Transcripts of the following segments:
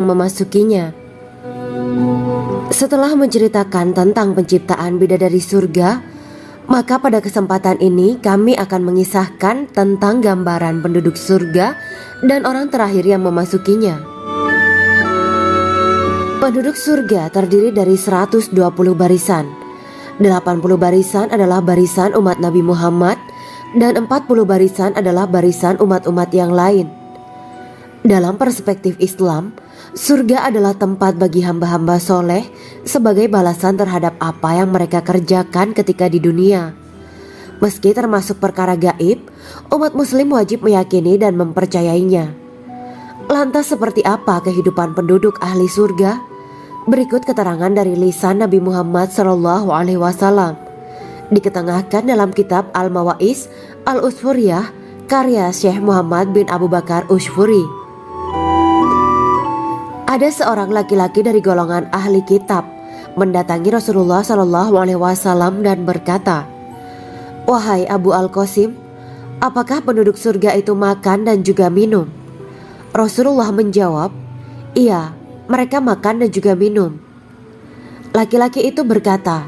memasukinya. Setelah menceritakan tentang penciptaan bidadari surga, maka pada kesempatan ini kami akan mengisahkan tentang gambaran penduduk surga dan orang terakhir yang memasukinya. Penduduk surga terdiri dari 120 barisan. 80 barisan adalah barisan umat Nabi Muhammad dan 40 barisan adalah barisan umat-umat yang lain. Dalam perspektif Islam, surga adalah tempat bagi hamba-hamba soleh sebagai balasan terhadap apa yang mereka kerjakan ketika di dunia. Meski termasuk perkara gaib, umat muslim wajib meyakini dan mempercayainya. Lantas seperti apa kehidupan penduduk ahli surga? Berikut keterangan dari lisan Nabi Muhammad SAW, diketengahkan dalam kitab Al-Mawaiz Al-Usfuriyah karya Syekh Muhammad bin Abu Bakar Usfuri. Ada seorang laki-laki dari golongan ahli kitab mendatangi Rasulullah SAW dan berkata, "Wahai Abu Al-Qasim, apakah penduduk surga itu makan dan juga minum?" Rasulullah menjawab, "Iya, mereka makan dan juga minum." Laki-laki itu berkata,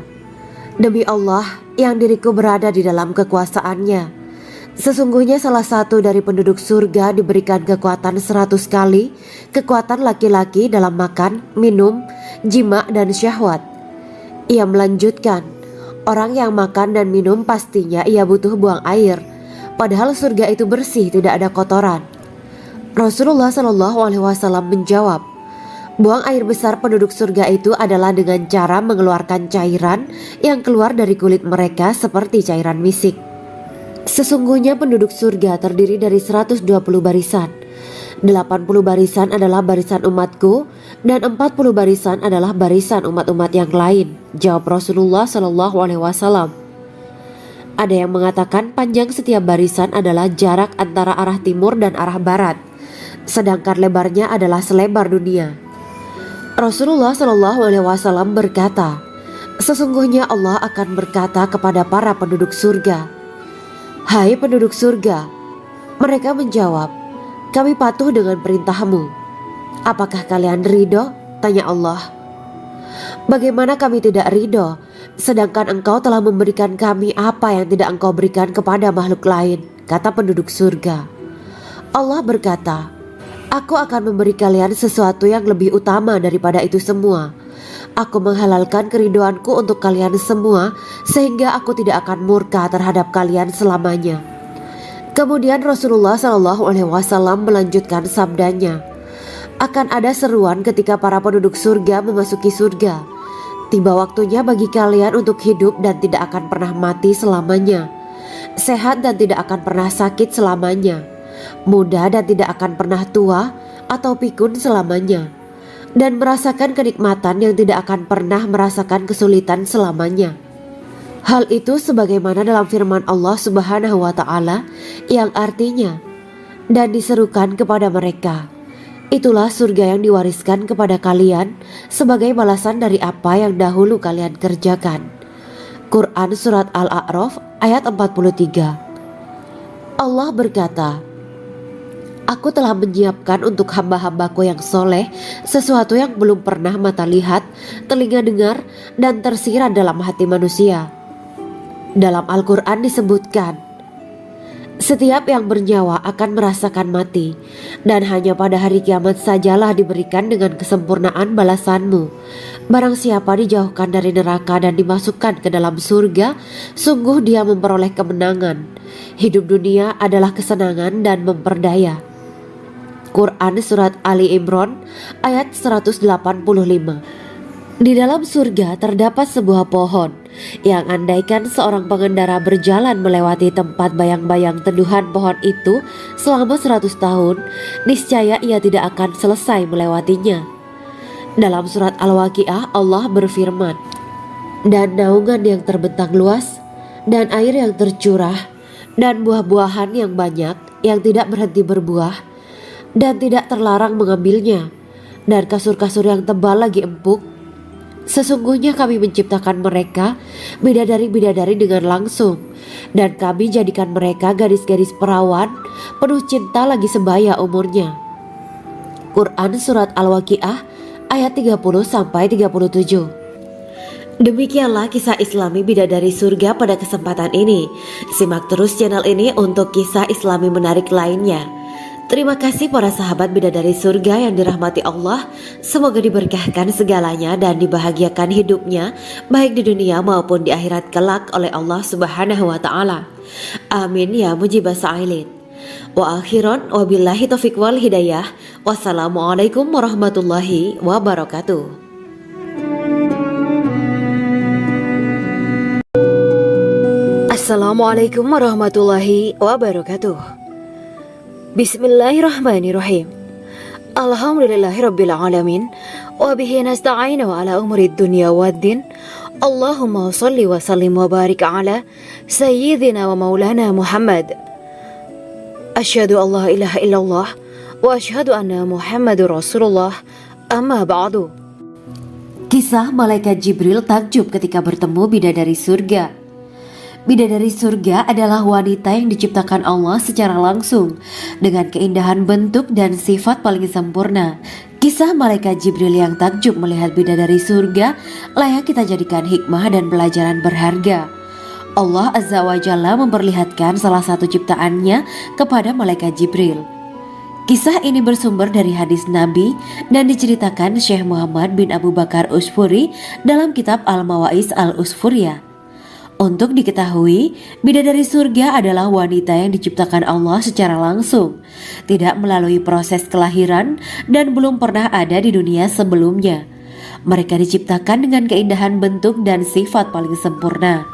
"Demi Allah yang diriku berada di dalam kekuasaannya, sesungguhnya salah satu dari penduduk surga diberikan kekuatan 100 kali kekuatan laki-laki dalam makan, minum, jima, dan syahwat." Ia melanjutkan, "Orang yang makan dan minum pastinya ia butuh buang air, padahal surga itu bersih, tidak ada kotoran." Rasulullah SAW menjawab, "Buang air besar penduduk surga itu adalah dengan cara mengeluarkan cairan yang keluar dari kulit mereka seperti cairan misik." Sesungguhnya penduduk surga terdiri dari 120 barisan. 80 barisan adalah barisan umatku dan 40 barisan adalah barisan umat-umat yang lain, jawab Rasulullah SAW. Ada yang mengatakan panjang setiap barisan adalah jarak antara arah timur dan arah barat, sedangkan lebarnya adalah selebar dunia. Rasulullah SAW berkata, "Sesungguhnya Allah akan berkata kepada para penduduk surga, 'Hai penduduk surga,' mereka menjawab, 'Kami patuh dengan perintahmu.' 'Apakah kalian ridho?' tanya Allah. 'Bagaimana kami tidak ridho, sedangkan engkau telah memberikan kami apa yang tidak engkau berikan kepada makhluk lain,' kata penduduk surga. Allah berkata, 'Aku akan memberi kalian sesuatu yang lebih utama daripada itu semua. Aku menghalalkan keridoanku untuk kalian semua sehingga aku tidak akan murka terhadap kalian selamanya.'" Kemudian Rasulullah SAW melanjutkan sabdanya, "Akan ada seruan ketika para penduduk surga memasuki surga. Tiba waktunya bagi kalian untuk hidup dan tidak akan pernah mati selamanya, sehat dan tidak akan pernah sakit selamanya, muda dan tidak akan pernah tua atau pikun selamanya, dan merasakan kenikmatan yang tidak akan pernah merasakan kesulitan selamanya." Hal itu sebagaimana dalam firman Allah Subhanahu wa Ta'ala yang artinya, "Dan diserukan kepada mereka, itulah surga yang diwariskan kepada kalian sebagai balasan dari apa yang dahulu kalian kerjakan." Quran Surat Al-A'raf ayat 43. Allah berkata, "Aku telah menyiapkan untuk hamba-hambaku yang soleh sesuatu yang belum pernah mata lihat, telinga dengar, dan tersirat dalam hati manusia." Dalam Al-Quran disebutkan, "Setiap yang bernyawa akan merasakan mati, dan hanya pada hari kiamat sajalah diberikan dengan kesempurnaan balasanmu. Barang siapa dijauhkan dari neraka dan dimasukkan ke dalam surga, sungguh dia memperoleh kemenangan. Hidup dunia adalah kesenangan dan memperdaya." Quran Surat Ali Imran ayat 185. Di dalam surga terdapat sebuah pohon yang andaikan seorang pengendara berjalan melewati tempat bayang-bayang teduhan pohon itu selama 100 tahun, niscaya ia tidak akan selesai melewatinya. Dalam surat Al-Waqiah Allah berfirman, "Dan naungan yang terbentang luas, dan air yang tercurah, dan buah-buahan yang banyak yang tidak berhenti berbuah, dan tidak terlarang mengambilnya, dan kasur-kasur yang tebal lagi empuk. Sesungguhnya kami menciptakan mereka bidadari-bidadari dengan langsung, dan kami jadikan mereka gadis-gadis perawan penuh cinta lagi sebaya umurnya." Quran Surat Al-Waqiah ayat 30-37. Demikianlah kisah Islami Bidadari Surga pada kesempatan ini. Simak terus channel ini untuk kisah Islami menarik lainnya. Terima kasih para sahabat Bidadari Surga yang dirahmati Allah. Semoga diberkahkan segalanya dan dibahagiakan hidupnya, baik di dunia maupun di akhirat kelak oleh Allah Subhanahu wa Ta'ala. Amin ya mujibah sa'ilin. Wa akhiran wabillahi taufiq wal hidayah. Wassalamualaikum warahmatullahi wabarakatuh. Assalamualaikum warahmatullahi wabarakatuh. Bismillahirrahmanirrahim. Alhamdulillahirabbil alamin wa bihi nasta'inu ala umurid dunya waddin. Allahumma shalli wa sallim wa barik ala sayyidina wa maulana Muhammad. Asyhadu an la ilaha illallah wa asyhadu anna Muhammadur Rasulullah. Amma ba'du. Kisah malaikat Jibril takjub ketika bertemu bidadari surga. Bidadari surga adalah wanita yang diciptakan Allah secara langsung dengan keindahan bentuk dan sifat paling sempurna. Kisah malaikat Jibril yang takjub melihat bidadari surga layak kita jadikan hikmah dan pelajaran berharga. Allah Azza wa Jalla memperlihatkan salah satu ciptaannya kepada malaikat Jibril. Kisah ini bersumber dari hadis Nabi dan diceritakan Syekh Muhammad bin Abu Bakar Usfuri dalam kitab Al-Mawaiz Al-Usfuriyah. Untuk diketahui, bidadari surga adalah wanita yang diciptakan Allah secara langsung, tidak melalui proses kelahiran dan belum pernah ada di dunia sebelumnya. Mereka diciptakan dengan keindahan bentuk dan sifat paling sempurna.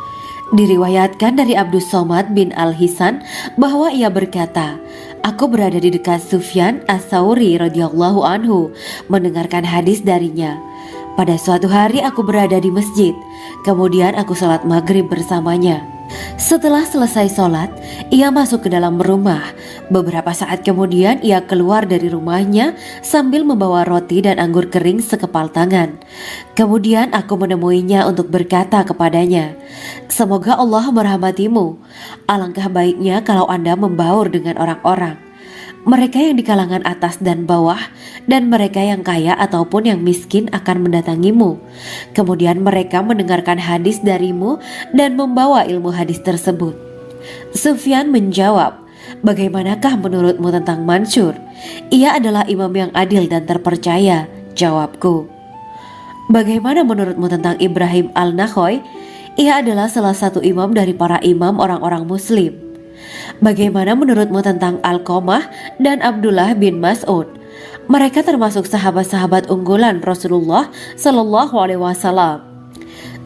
Diriwayatkan dari Abdus Somad bin Al-Hisan bahwa ia berkata, "Aku berada di dekat Sufyan As-Sauri radhiyallahu anhu mendengarkan hadis darinya. Pada suatu hari aku berada di masjid, kemudian aku sholat maghrib bersamanya. Setelah selesai sholat, ia masuk ke dalam rumah. Beberapa saat kemudian ia keluar dari rumahnya sambil membawa roti dan anggur kering sekepal tangan. Kemudian aku menemuinya untuk berkata kepadanya, 'Semoga Allah merahmatimu. Alangkah baiknya kalau Anda membaur dengan orang-orang. Mereka yang di kalangan atas dan bawah dan mereka yang kaya ataupun yang miskin akan mendatangimu. Kemudian mereka mendengarkan hadis darimu dan membawa ilmu hadis tersebut.' Sufyan menjawab, 'Bagaimanakah menurutmu tentang Mansur? Ia adalah imam yang adil dan terpercaya.' Jawabku. 'Bagaimana menurutmu tentang Ibrahim Al-Nakhoy? Ia adalah salah satu imam dari para imam orang-orang muslim.' 'Bagaimana menurutmu tentang Alqamah dan Abdullah bin Mas'ud? Mereka termasuk sahabat-sahabat unggulan Rasulullah Sallallahu Alaihi Wasallam.'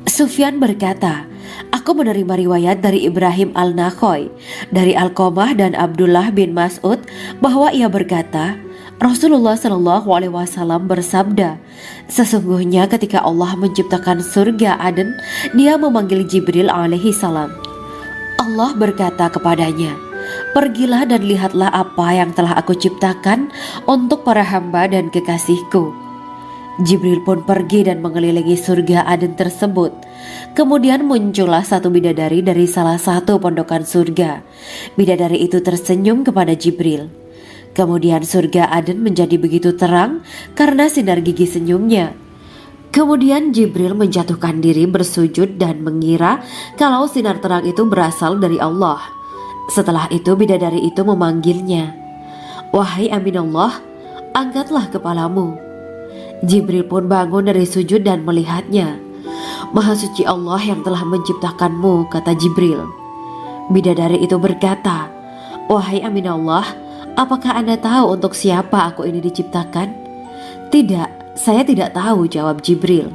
Sufyan berkata, 'Aku menerima riwayat dari Ibrahim Al-Nakhoy, dari Alqamah dan Abdullah bin Mas'ud bahwa ia berkata, Rasulullah Sallallahu Alaihi Wasallam bersabda, sesungguhnya ketika Allah menciptakan surga Aden, Dia memanggil Jibril alaihi salam. Allah berkata kepadanya, "Pergilah dan lihatlah apa yang telah aku ciptakan untuk para hamba dan kekasihku." Jibril pun pergi dan mengelilingi surga Aden tersebut. Kemudian muncullah satu bidadari dari salah satu pondokan surga. Bidadari itu tersenyum kepada Jibril. Kemudian surga Aden menjadi begitu terang karena sinar gigi senyumnya. Kemudian Jibril menjatuhkan diri bersujud dan mengira kalau sinar terang itu berasal dari Allah. Setelah itu bidadari itu memanggilnya, "Wahai Aminullah, angkatlah kepalamu." Jibril pun bangun dari sujud dan melihatnya. "Maha suci Allah yang telah menciptakanmu," kata Jibril. Bidadari itu berkata, "Wahai Aminullah, apakah Anda tahu untuk siapa aku ini diciptakan?" "Tidak, saya tidak tahu," jawab Jibril.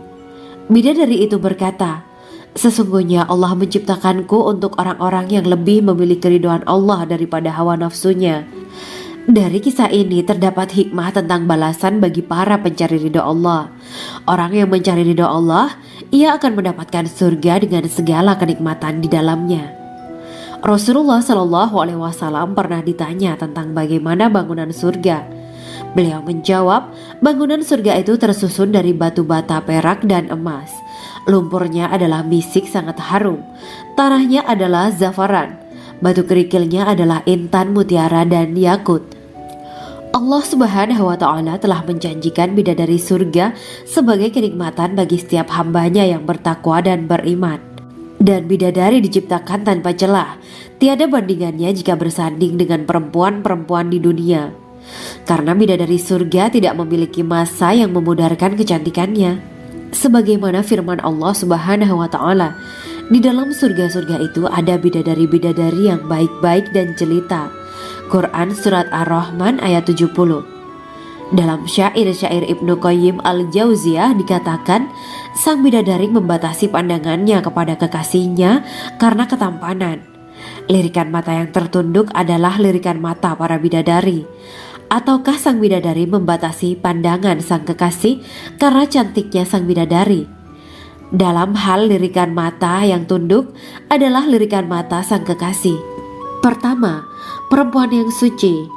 Bidadari itu berkata, "Sesungguhnya Allah menciptakanku untuk orang-orang yang lebih memilih keridhaan Allah daripada hawa nafsunya." Dari kisah ini terdapat hikmah tentang balasan bagi para pencari ridha Allah. Orang yang mencari ridha Allah, ia akan mendapatkan surga dengan segala kenikmatan di dalamnya. Rasulullah Shallallahu Alaihi Wasallam pernah ditanya tentang bagaimana bangunan surga. Beliau menjawab, bangunan surga itu tersusun dari batu bata, perak, dan emas. Lumpurnya adalah misik sangat harum. Tanahnya adalah zafaran. Batu kerikilnya adalah intan, mutiara, dan yakut. Allah Subhanahu wa Ta'ala telah menjanjikan bidadari surga sebagai kenikmatan bagi setiap hambanya yang bertakwa dan beriman. Dan bidadari diciptakan tanpa celah, tiada bandingannya jika bersanding dengan perempuan-perempuan di dunia. Karena bidadari surga tidak memiliki masa yang memudarkan kecantikannya. Sebagaimana firman Allah Subhanahu wa Ta'ala, di dalam surga-surga itu ada bidadari-bidadari yang baik-baik dan jelita. Quran Surat Ar-Rahman ayat 70. Dalam syair-syair Ibnu Qayyim al-Jauziyah dikatakan, sang bidadari membatasi pandangannya kepada kekasihnya karena ketampanan. Lirikan mata yang tertunduk adalah lirikan mata para bidadari. Ataukah sang bidadari membatasi pandangan sang kekasih karena cantiknya sang bidadari? Dalam hal lirikan mata yang tunduk adalah lirikan mata sang kekasih. Pertama, perempuan yang suci.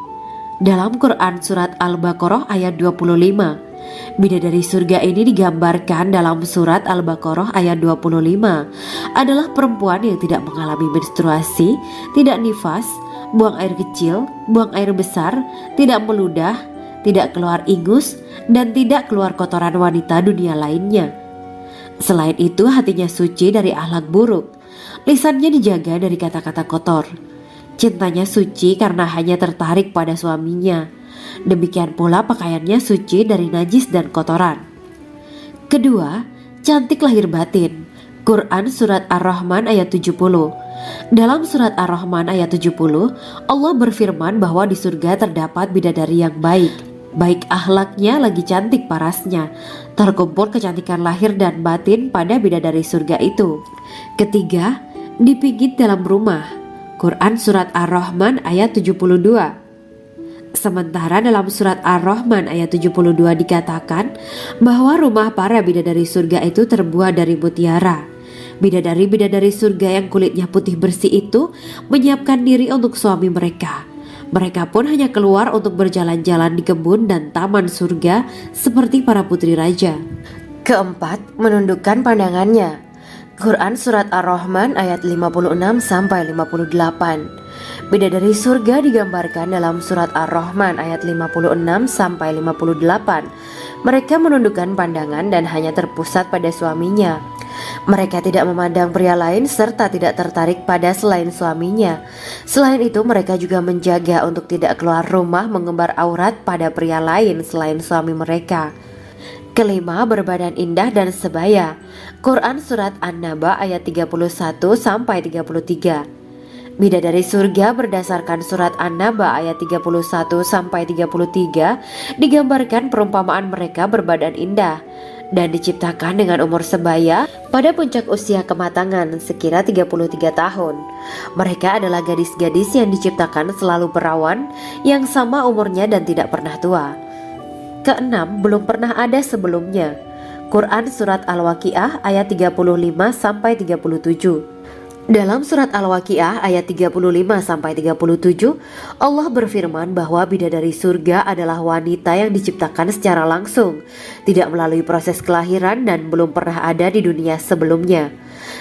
Dalam Quran Surat Al-Baqarah ayat 25, bidadari surga ini digambarkan dalam Surat Al-Baqarah ayat 25 adalah perempuan yang tidak mengalami menstruasi, tidak nifas, buang air kecil, buang air besar, tidak meludah, tidak keluar ingus, dan tidak keluar kotoran wanita dunia lainnya. Selain itu, hatinya suci dari akhlak buruk, lisannya dijaga dari kata-kata kotor. Cintanya suci karena hanya tertarik pada suaminya. Demikian pula pakaiannya suci dari najis dan kotoran. Kedua, cantik lahir batin. Quran Surat Ar-Rahman ayat 70. Dalam Surat Ar-Rahman ayat 70, Allah berfirman bahwa di surga terdapat bidadari yang baik. Baik akhlaknya lagi cantik parasnya. Terkumpul kecantikan lahir dan batin pada bidadari surga itu. Ketiga, dipijit dalam rumah. Quran Surat Ar-Rahman ayat 72. Sementara dalam Surat Ar-Rahman ayat 72 dikatakan bahwa rumah para bidadari surga itu terbuat dari mutiara. Bidadari-bidadari surga yang kulitnya putih bersih itu menyiapkan diri untuk suami mereka. Mereka pun hanya keluar untuk berjalan-jalan di kebun dan taman surga seperti para putri raja. Keempat, menundukkan pandangannya. Quran Surat Ar-Rahman ayat 56-58. Bidadari surga digambarkan dalam Surat Ar-Rahman ayat 56-58. Mereka menundukkan pandangan dan hanya terpusat pada suaminya. Mereka tidak memandang pria lain serta tidak tertarik pada selain suaminya. Selain itu, mereka juga menjaga untuk tidak keluar rumah mengembar aurat pada pria lain selain suami mereka. Kelima, berbadan indah dan sebaya. Quran Surat An-Naba ayat 31-33. Bidadari surga berdasarkan Surat An-Naba ayat 31-33 digambarkan perumpamaan mereka berbadan indah dan diciptakan dengan umur sebaya pada puncak usia kematangan sekira 33 tahun. Mereka adalah gadis-gadis yang diciptakan selalu perawan yang sama umurnya dan tidak pernah tua. Keenam, belum pernah ada sebelumnya. Quran Surat Al-Waqiah ayat 35-37. Dalam Surat Al-Waqiah ayat 35-37, Allah berfirman bahwa bidadari surga adalah wanita yang diciptakan secara langsung, tidak melalui proses kelahiran dan belum pernah ada di dunia sebelumnya.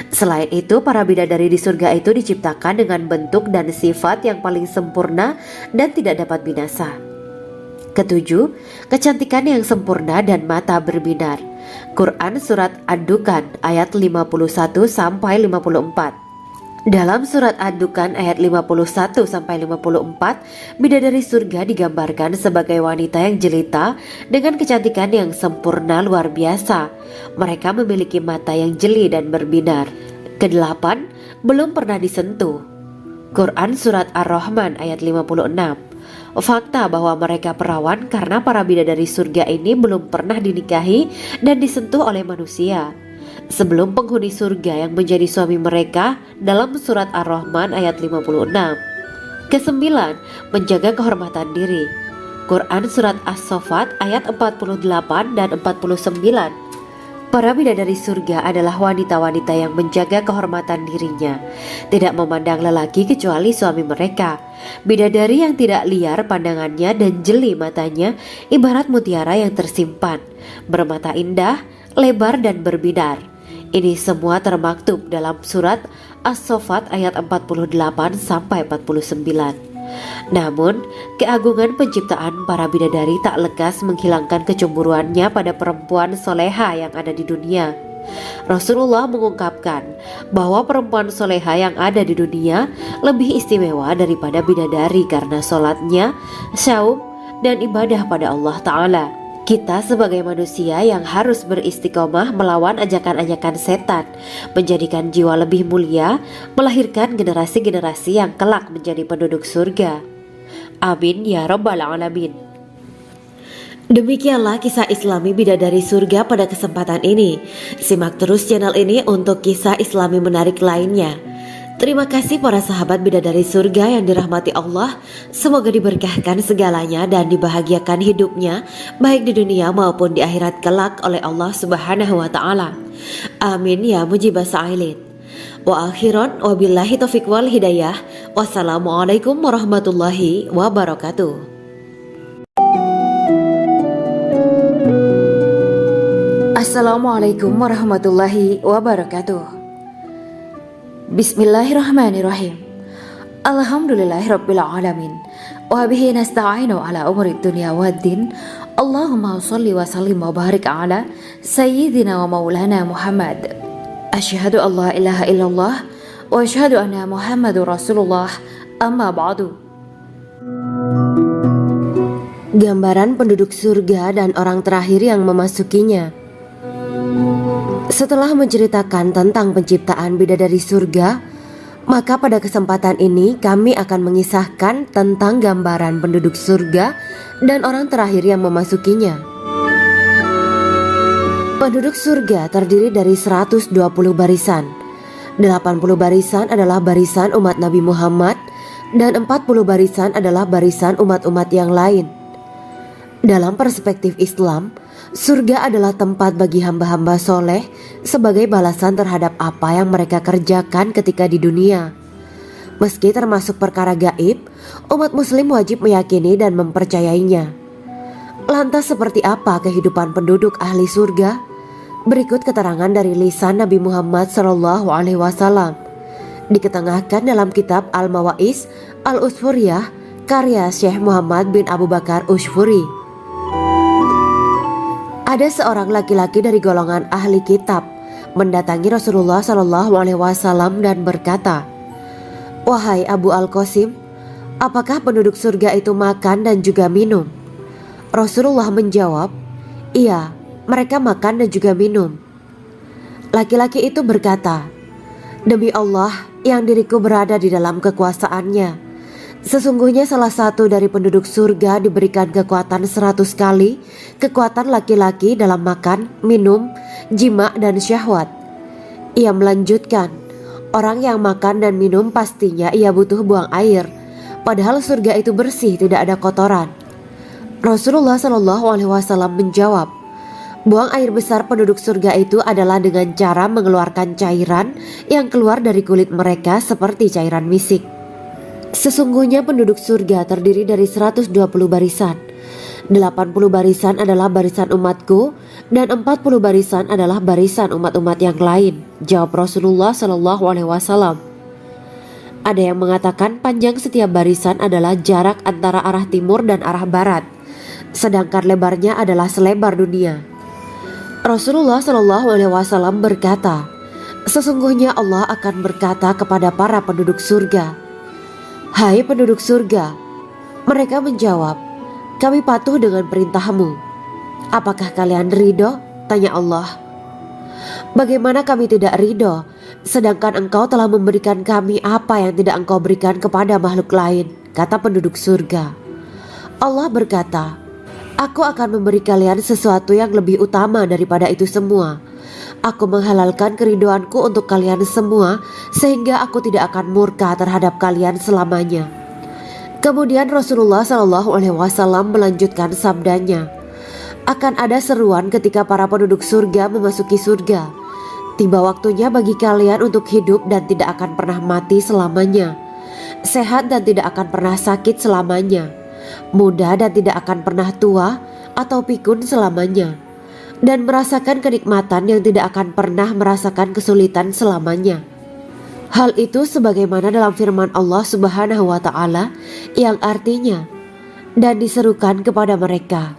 Selain itu, para bidadari di surga itu diciptakan dengan bentuk dan sifat yang paling sempurna dan tidak dapat binasa. Ketujuh, kecantikan yang sempurna dan mata berbinar. Quran Surat Ad-Dukan ayat 51-54. Dalam Surat Ad-Dukan ayat 51-54, bidadari surga digambarkan sebagai wanita yang jelita dengan kecantikan yang sempurna luar biasa. Mereka memiliki mata yang jeli dan berbinar. Kedelapan, belum pernah disentuh. Quran Surat Ar-Rahman ayat 56. Fakta bahwa mereka perawan karena para bidadari surga ini belum pernah dinikahi dan disentuh oleh manusia sebelum penghuni surga yang menjadi suami mereka dalam Surat Ar-Rahman ayat 56. Kesembilan, menjaga kehormatan diri. Quran Surat As-Saffat ayat 48 dan 49. Para bidadari surga adalah wanita-wanita yang menjaga kehormatan dirinya, tidak memandang lelaki kecuali suami mereka. Bidadari yang tidak liar pandangannya dan jeli matanya ibarat mutiara yang tersimpan, bermata indah, lebar dan berbinar. Ini semua termaktub dalam Surat As-Saffat ayat 48-49. Namun, keagungan penciptaan para bidadari tak lekas menghilangkan kecemburuannya pada perempuan soleha yang ada di dunia. Rasulullah mengungkapkan bahwa perempuan soleha yang ada di dunia lebih istimewa daripada bidadari karena sholatnya, saum, dan ibadah pada Allah Ta'ala. Kita sebagai manusia yang harus beristiqomah melawan ajakan-ajakan setan, menjadikan jiwa lebih mulia, melahirkan generasi-generasi yang kelak menjadi penduduk surga. Amin ya Rabbal Alamin. Demikianlah kisah Islami bidadari surga pada kesempatan ini. Simak terus channel ini untuk kisah Islami menarik lainnya. Terima kasih para sahabat bidadari surga yang dirahmati Allah. Semoga diberkahkan segalanya dan dibahagiakan hidupnya, baik di dunia maupun di akhirat kelak oleh Allah Subhanahu wa Ta'ala. Amin ya mujibas sa'ilin. Wa akhiran wabillahi taufiq wal hidayah. Wassalamualaikum warahmatullahi wabarakatuh. Assalamualaikum warahmatullahi wabarakatuh. Bismillahirrahmanirrahim. Alhamdulillahirabbil alamin. Wa bihi nasta'inu ala umuri dunya waddin. Allahumma shalli wa sallim wa barik ala sayyidina wa maulana Muhammad. Asyhadu an la ilaha illallah wa asyhadu anna Muhammadur Rasulullah, amma ba'du. Gambaran penduduk surga dan orang terakhir yang memasukinya. Setelah menceritakan tentang penciptaan bidadari surga, maka pada kesempatan ini kami akan mengisahkan tentang gambaran penduduk surga dan orang terakhir yang memasukinya. Penduduk surga terdiri dari 120 barisan. 80 barisan adalah barisan umat Nabi Muhammad dan 40 barisan adalah barisan umat-umat yang lain. Dalam perspektif Islam, surga adalah tempat bagi hamba-hamba soleh sebagai balasan terhadap apa yang mereka kerjakan ketika di dunia. Meski termasuk perkara gaib, umat muslim wajib meyakini dan mempercayainya. Lantas seperti apa kehidupan penduduk ahli surga? Berikut keterangan dari lisan Nabi Muhammad SAW, diketengahkan dalam kitab Al-Mawaiz Al-Usfuriyah karya Syekh Muhammad bin Abu Bakar Usfuri. Ada seorang laki-laki dari golongan ahli kitab mendatangi Rasulullah SAW dan berkata, "Wahai Abu Al-Qasim, apakah penduduk surga itu makan dan juga minum?" Rasulullah menjawab, "Iya, mereka makan dan juga minum." Laki-laki itu berkata, "Demi Allah yang diriku berada di dalam kekuasaannya, sesungguhnya salah satu dari penduduk surga diberikan kekuatan 100 kali kekuatan laki-laki dalam makan, minum, jima, dan syahwat." Ia melanjutkan, "Orang yang makan dan minum pastinya ia butuh buang air, padahal surga itu bersih, tidak ada kotoran." Rasulullah SAW menjawab, "Buang air besar penduduk surga itu adalah dengan cara mengeluarkan cairan yang keluar dari kulit mereka seperti cairan misik." Sesungguhnya penduduk surga terdiri dari 120 barisan. 80 barisan adalah barisan umatku dan 40 barisan adalah barisan umat-umat yang lain, jawab Rasulullah SAW. Ada yang mengatakan panjang setiap barisan adalah jarak antara arah timur dan arah barat, sedangkan lebarnya adalah selebar dunia. Rasulullah SAW berkata, "Sesungguhnya Allah akan berkata kepada para penduduk surga, 'Hai penduduk surga,' mereka menjawab, 'Kami patuh dengan perintahmu.' 'Apakah kalian ridho?' tanya Allah. 'Bagaimana kami tidak ridho, sedangkan engkau telah memberikan kami apa yang tidak engkau berikan kepada makhluk lain,' kata penduduk surga. Allah berkata, 'Aku akan memberi kalian sesuatu yang lebih utama daripada itu semua. Aku menghalalkan keridoanku untuk kalian semua sehingga aku tidak akan murka terhadap kalian selamanya.'" Kemudian Rasulullah SAW melanjutkan sabdanya, "Akan ada seruan ketika para penduduk surga memasuki surga. Tiba waktunya bagi kalian untuk hidup dan tidak akan pernah mati selamanya, sehat dan tidak akan pernah sakit selamanya, muda dan tidak akan pernah tua atau pikun selamanya, dan merasakan kenikmatan yang tidak akan pernah merasakan kesulitan selamanya." Hal itu sebagaimana dalam firman Allah Subhanahu wa taala yang artinya, dan diserukan kepada mereka,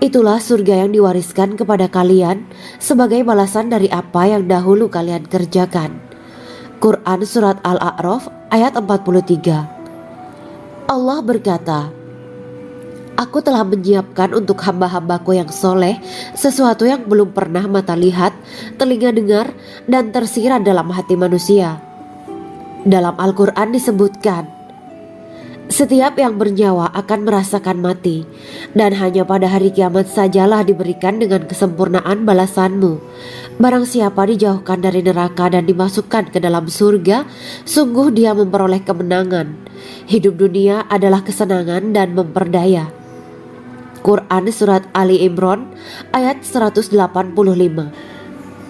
itulah surga yang diwariskan kepada kalian sebagai balasan dari apa yang dahulu kalian kerjakan. Quran Surat Al-A'raf ayat 43. Allah berkata, Aku telah menyiapkan untuk hamba-hambaku yang soleh sesuatu yang belum pernah mata lihat, telinga dengar, dan tersirat dalam hati manusia. Dalam Al-Quran disebutkan, setiap yang bernyawa akan merasakan mati, dan hanya pada hari kiamat sajalah diberikan dengan kesempurnaan balasanmu. Barang siapa dijauhkan dari neraka dan dimasukkan ke dalam surga, sungguh dia memperoleh kemenangan. Hidup dunia adalah kesenangan dan memperdaya. Quran Surat Ali Imran ayat 185.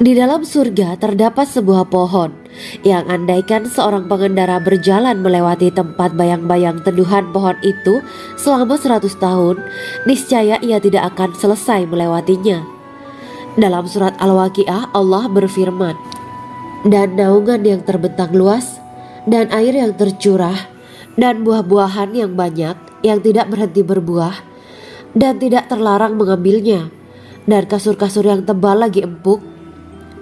Di dalam surga terdapat sebuah pohon yang andaikan seorang pengendara berjalan melewati tempat bayang-bayang teduhan pohon itu selama 100 tahun, niscaya ia tidak akan selesai melewatinya. Dalam surat Al-Waqiah Allah berfirman, dan naungan yang terbentang luas, dan air yang tercurah, dan buah-buahan yang banyak yang tidak berhenti berbuah, dan tidak terlarang mengambilnya, dan kasur-kasur yang tebal lagi empuk.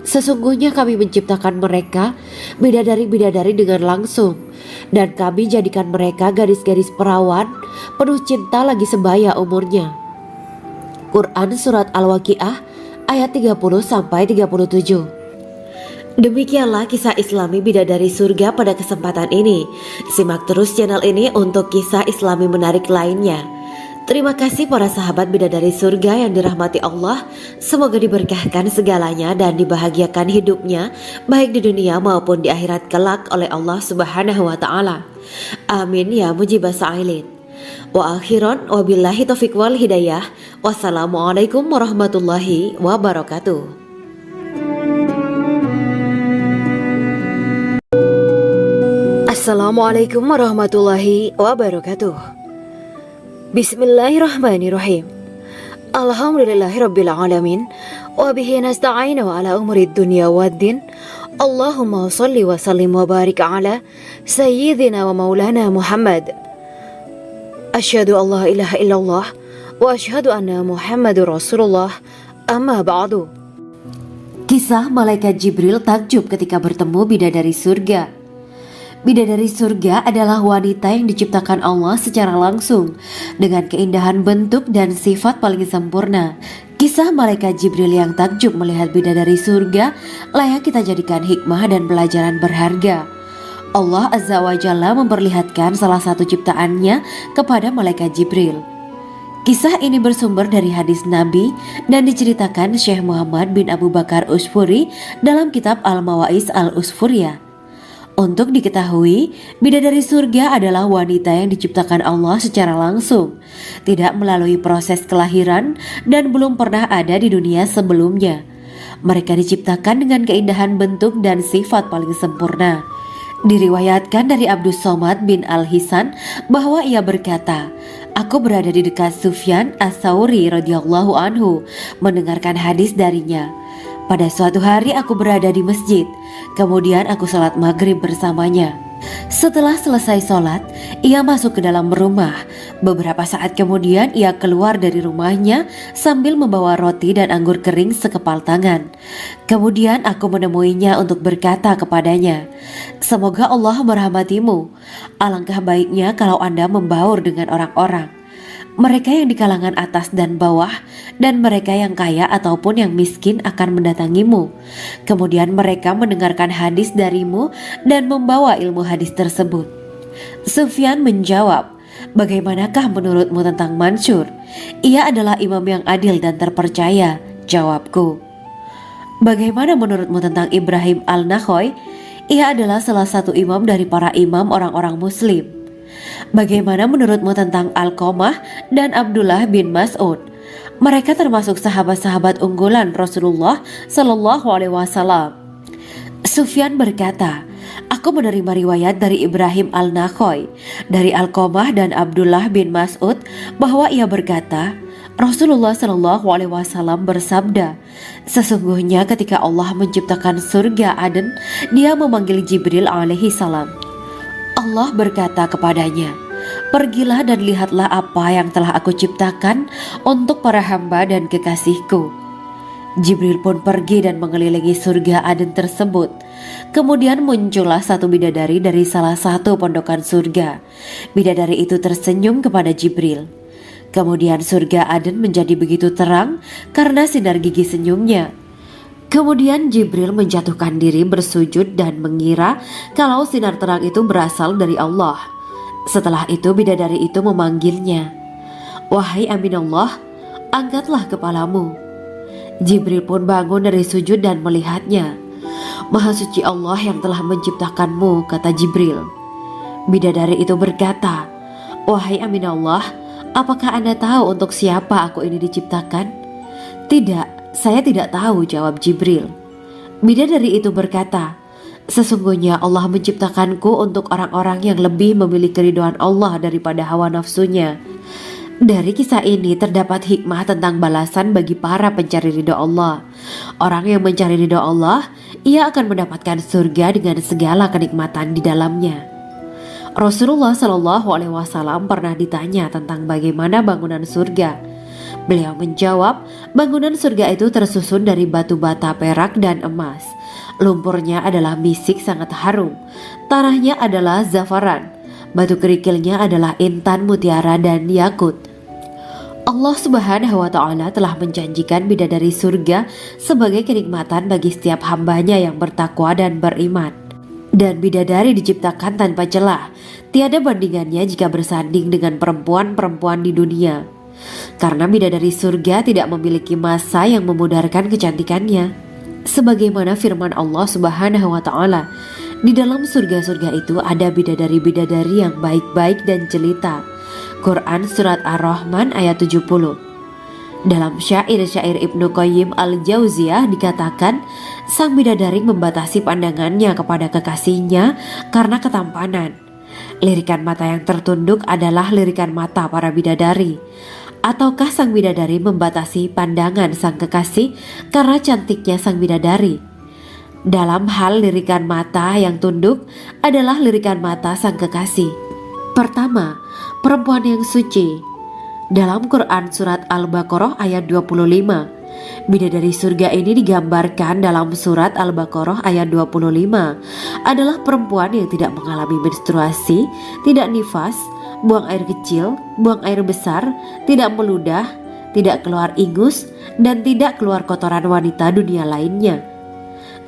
Sesungguhnya kami menciptakan mereka bidadari-bidadari dengan langsung, dan kami jadikan mereka gadis-gadis perawan penuh cinta lagi sebaya umurnya. Quran Surat Al-Waqiah ayat 30-37. Demikianlah kisah Islami bidadari surga pada kesempatan ini. Simak terus channel ini untuk kisah Islami menarik lainnya. Terima kasih para sahabat bidadari surga yang dirahmati Allah. Semoga diberkahkan segalanya dan dibahagiakan hidupnya baik di dunia maupun di akhirat kelak oleh Allah Subhanahu wa taala. Amin ya mujibas sa'ilin. Wa akhiran wabillahi taufiq wal hidayah. Wassalamualaikum warahmatullahi wabarakatuh. Assalamualaikum warahmatullahi wabarakatuh. Bismillahirrahmanirrahim. Alhamdulillahirabbil alamin wa bihi nasta'inu ala umuri dunya waddin. Allahumma shalli wa sallim wa barik ala sayyidina wa maulana Muhammad. Asyhadu an la ilaha illallah wa asyhadu anna Muhammadur Rasulullah. Amma ba'du. Kisah malaikat Jibril takjub ketika bertemu bidadari surga. Bidadari surga adalah wanita yang diciptakan Allah secara langsung dengan keindahan bentuk dan sifat paling sempurna. Kisah malaikat Jibril yang takjub melihat bidadari surga layak kita jadikan hikmah dan pelajaran berharga. Allah Azza wa Jalla memperlihatkan salah satu ciptaannya kepada malaikat Jibril. Kisah ini bersumber dari hadis Nabi dan diceritakan Syekh Muhammad bin Abu Bakar Usfuri dalam kitab Al-Mawaiz Al-Usfuriyah. Untuk diketahui, bidadari surga adalah wanita yang diciptakan Allah secara langsung, tidak melalui proses kelahiran dan belum pernah ada di dunia sebelumnya. Mereka diciptakan dengan keindahan bentuk dan sifat paling sempurna. Diriwayatkan dari Abdus Somad bin Al-Hisan bahwa ia berkata, aku berada di dekat Sufyan As-Sauri radhiyallahu anhu mendengarkan hadis darinya. Pada suatu hari aku berada di masjid, kemudian aku sholat maghrib bersamanya. Setelah selesai sholat, ia masuk ke dalam rumah. Beberapa saat kemudian ia keluar dari rumahnya sambil membawa roti dan anggur kering sekepal tangan. Kemudian aku menemuinya untuk berkata kepadanya, semoga Allah merahmatimu. Alangkah baiknya kalau Anda membaur dengan orang-orang. Mereka yang di kalangan atas dan bawah, dan mereka yang kaya ataupun yang miskin akan mendatangimu. Kemudian mereka mendengarkan hadis darimu dan membawa ilmu hadis tersebut. Sufyan menjawab, bagaimanakah menurutmu tentang Mansur? Ia adalah imam yang adil dan terpercaya. Jawabku. Bagaimana menurutmu tentang Ibrahim Al-Nakhoy? Ia adalah salah satu imam dari para imam orang-orang muslim. Bagaimana menurutmu tentang Alqamah dan Abdullah bin Mas'ud? Mereka termasuk sahabat-sahabat unggulan Rasulullah Sallallahu Alaihi Wasallam. Sufyan berkata, aku menerima riwayat dari Ibrahim Al-Nakhoy, dari Alqamah dan Abdullah bin Mas'ud bahwa ia berkata, Rasulullah Shallallahu Alaihi Wasallam bersabda, sesungguhnya ketika Allah menciptakan surga Aden, Dia memanggil Jibril alaihi salam. Allah berkata kepadanya, pergilah dan lihatlah apa yang telah aku ciptakan untuk para hamba dan kekasihku. Jibril pun pergi dan mengelilingi surga Aden tersebut. Kemudian muncullah satu bidadari dari salah satu pondokan surga. Bidadari itu tersenyum kepada Jibril. Kemudian surga Aden menjadi begitu terang karena sinar gigi senyumnya. Kemudian Jibril menjatuhkan diri bersujud dan mengira kalau sinar terang itu berasal dari Allah. Setelah itu bidadari itu memanggilnya, wahai Aminullah, angkatlah kepalamu. Jibril pun bangun dari sujud dan melihatnya. Maha suci Allah yang telah menciptakanmu, kata Jibril. Bidadari itu berkata, wahai Aminullah, apakah Anda tahu untuk siapa aku ini diciptakan? Tidak, saya tidak tahu, jawab Jibril. Bidadari itu berkata, sesungguhnya Allah menciptakanku untuk orang-orang yang lebih memilih keridhaan Allah daripada hawa nafsunya. Dari kisah ini terdapat hikmah tentang balasan bagi para pencari ridho Allah. Orang yang mencari ridho Allah, ia akan mendapatkan surga dengan segala kenikmatan di dalamnya. Rasulullah Shallallahu Alaihi Wasallam pernah ditanya tentang bagaimana bangunan surga. Beliau menjawab, bangunan surga itu tersusun dari batu bata, perak, dan emas. Lumpurnya adalah misik sangat harum, tanahnya adalah zafaran, batu kerikilnya adalah intan, mutiara, dan yakut. Allah Subhanahu wa Ta'ala telah menjanjikan bidadari surga sebagai kenikmatan bagi setiap hambanya yang bertakwa dan beriman. Dan bidadari diciptakan tanpa celah, tiada bandingannya jika bersanding dengan perempuan-perempuan di dunia. Karena bidadari surga tidak memiliki masa yang memudarkan kecantikannya. Sebagaimana firman Allah Subhanahu wa Ta'ala, di dalam surga-surga itu ada bidadari-bidadari yang baik-baik dan jelita. Quran Surat Ar-Rahman ayat 70. Dalam syair-syair Ibnu Qayyim Al-Jauziyah dikatakan, sang bidadari membatasi pandangannya kepada kekasihnya karena ketampanan. Lirikan mata yang tertunduk adalah lirikan mata para bidadari. Ataukah sang bidadari membatasi pandangan sang kekasih karena cantiknya sang bidadari? Dalam hal lirikan mata yang tunduk adalah lirikan mata sang kekasih. Pertama, perempuan yang suci. Dalam Quran Surat Al-Baqarah ayat 25, bidadari surga ini digambarkan dalam Surat Al-Baqarah ayat 25 adalah perempuan yang tidak mengalami menstruasi, tidak nifas, buang air kecil, buang air besar, tidak meludah, tidak keluar ingus, dan tidak keluar kotoran wanita dunia lainnya.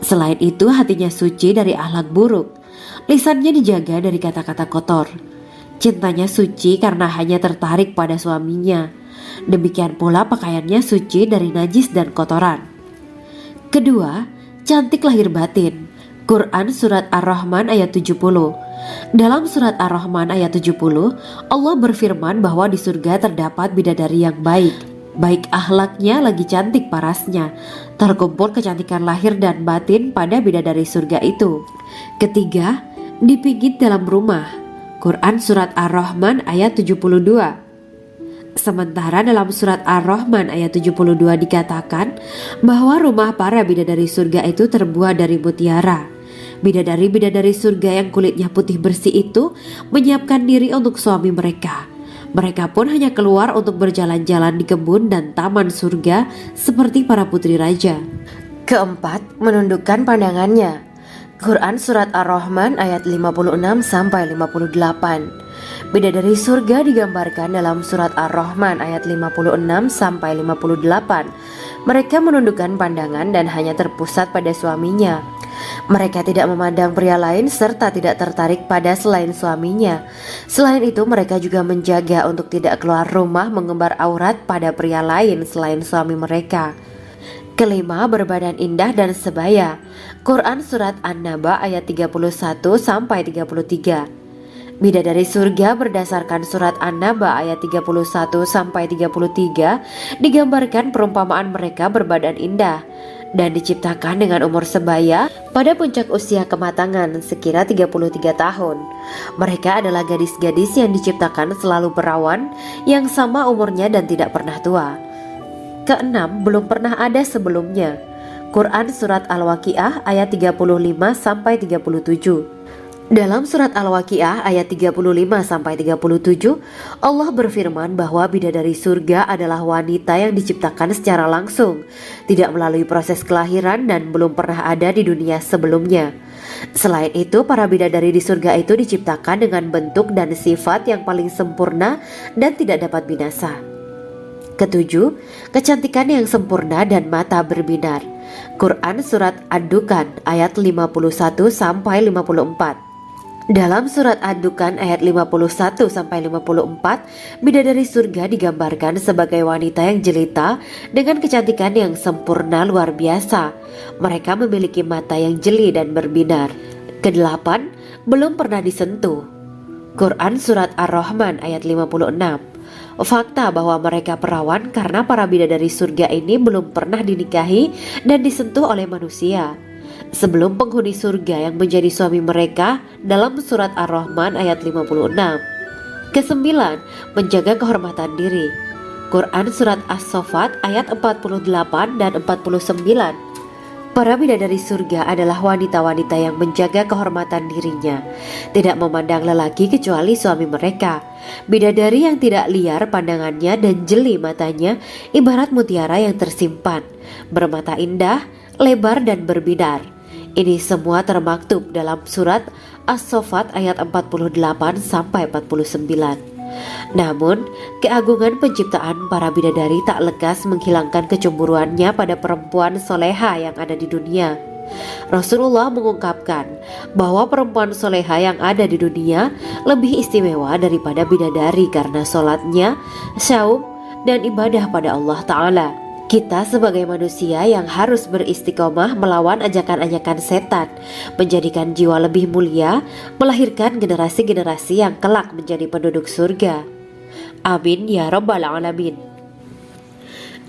Selain itu, hatinya suci dari akhlak buruk, lisannya dijaga dari kata-kata kotor. Cintanya suci karena hanya tertarik pada suaminya. Demikian pula pakaiannya suci dari najis dan kotoran. Kedua, cantik lahir batin. Quran Surat Ar-Rahman ayat 70. Dalam Surat Ar-Rahman ayat 70, Allah berfirman bahwa di surga terdapat bidadari yang baik. Baik akhlaknya lagi cantik parasnya. Terkumpul kecantikan lahir dan batin pada bidadari surga itu. Ketiga, dipijit dalam rumah. Quran Surat Ar-Rahman ayat 72. Sementara dalam Surat Ar-Rahman ayat 72 dikatakan bahwa rumah para bidadari surga itu terbuat dari mutiara. Bidadari-bidadari surga yang kulitnya putih bersih itu menyiapkan diri untuk suami mereka. Mereka pun hanya keluar untuk berjalan-jalan di kebun dan taman surga seperti para putri raja. Keempat, menundukkan pandangannya. Quran Surat Ar-Rahman ayat 56-58. Bidadari surga digambarkan dalam Surat Ar-Rahman ayat 56-58. Mereka menundukkan pandangan dan hanya terpusat pada suaminya. Mereka tidak memandang pria lain serta tidak tertarik pada selain suaminya. Selain itu, mereka juga menjaga untuk tidak keluar rumah mengembar aurat pada pria lain selain suami mereka. Kelima, berbadan indah dan sebaya. Quran Surat An-Naba ayat 31-33. Bidadari surga berdasarkan surat An-Naba ayat 31-33 digambarkan perumpamaan mereka berbadan indah dan diciptakan dengan umur sebaya pada puncak usia kematangan sekira 33 tahun. Mereka adalah gadis-gadis yang diciptakan selalu perawan yang sama umurnya dan tidak pernah tua. Keenam, belum pernah ada sebelumnya. Quran Surat Al-Waqiah ayat 35-37. Dalam surat Al-Waqiah ayat 35-37, Allah berfirman bahwa bidadari surga adalah wanita yang diciptakan secara langsung, tidak melalui proses kelahiran dan belum pernah ada di dunia sebelumnya. Selain itu, para bidadari di surga itu diciptakan dengan bentuk dan sifat yang paling sempurna dan tidak dapat binasa. Ketujuh, kecantikan yang sempurna dan mata berbinar. Quran Surat Ad-Dukhan ayat 51-54. Dalam surat Ad-Dukhan ayat 51-54, bidadari surga digambarkan sebagai wanita yang jelita dengan kecantikan yang sempurna luar biasa. Mereka memiliki mata yang jeli dan berbinar. Kedelapan, belum pernah disentuh. Quran Surat Ar-Rahman ayat 56. Fakta bahwa mereka perawan karena para bidadari surga ini belum pernah dinikahi dan disentuh oleh manusia sebelum penghuni surga yang menjadi suami mereka dalam surat Ar-Rahman ayat 56. Kesembilan, menjaga kehormatan diri. Quran Surat As-Saffat ayat 48 dan 49. Para bidadari surga adalah wanita-wanita yang menjaga kehormatan dirinya, tidak memandang lelaki kecuali suami mereka. Bidadari yang tidak liar pandangannya dan jeli matanya ibarat mutiara yang tersimpan, bermata indah, lebar dan berbinar. Ini semua termaktub dalam surat As-Saffat ayat 48-49. Namun, keagungan penciptaan para bidadari tak lekas menghilangkan kecemburuannya pada perempuan soleha yang ada di dunia. Rasulullah mengungkapkan bahwa perempuan soleha yang ada di dunia lebih istimewa daripada bidadari karena sholatnya, saum, dan ibadah pada Allah Ta'ala. Kita sebagai manusia yang harus beristiqomah melawan ajakan-ajakan setan, menjadikan jiwa lebih mulia, melahirkan generasi-generasi yang kelak menjadi penduduk surga. Amin ya Rabbal Alamin.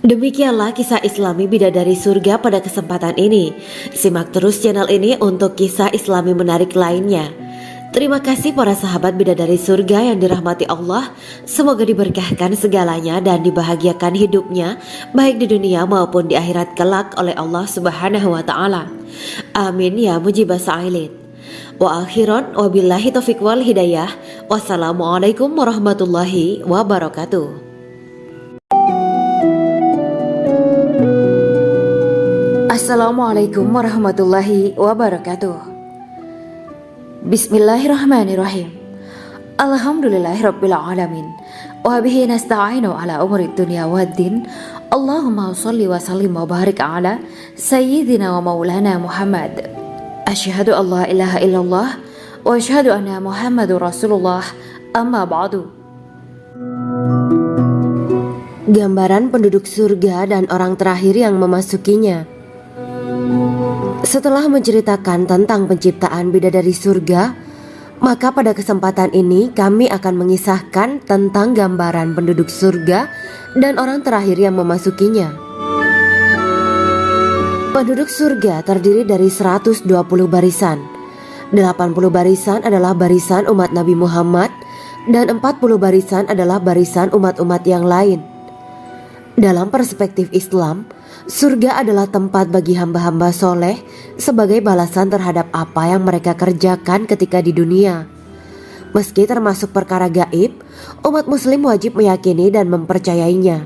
Demikianlah kisah Islami bidadari surga pada kesempatan ini. Simak terus channel ini untuk kisah Islami menarik lainnya. Terima kasih para sahabat bidadari surga yang dirahmati Allah. Semoga diberkahkan segalanya dan dibahagiakan hidupnya baik di dunia maupun di akhirat kelak oleh Allah Subhanahu wa taala. Amin ya mujibah sa'ilin. Wa akhiran wabillahi taufiq wal hidayah. Wassalamualaikum warahmatullahi wabarakatuh. Assalamualaikum warahmatullahi wabarakatuh. Bismillahirrahmanirrahim. Alhamdulillahirabbil alamin. Wa bihi nasta'inu ala umuri dunya waddin. Allahumma shalli wa sallim wa barik ala sayyidina wa maulana Muhammad. Asyhadu an la ilaha illallah wa asyhadu anna Muhammadur Rasulullah. Amma ba'du. Gambaran penduduk surga dan orang terakhir yang memasukinya. Setelah menceritakan tentang penciptaan bidadari surga, maka pada kesempatan ini kami akan mengisahkan tentang gambaran penduduk surga dan orang terakhir yang memasukinya. Penduduk surga terdiri dari 120 barisan. 80 barisan adalah barisan umat Nabi Muhammad dan 40 barisan adalah barisan umat-umat yang lain. Dalam perspektif Islam, surga adalah tempat bagi hamba-hamba soleh sebagai balasan terhadap apa yang mereka kerjakan ketika di dunia. Meski termasuk perkara gaib, umat muslim wajib meyakini dan mempercayainya.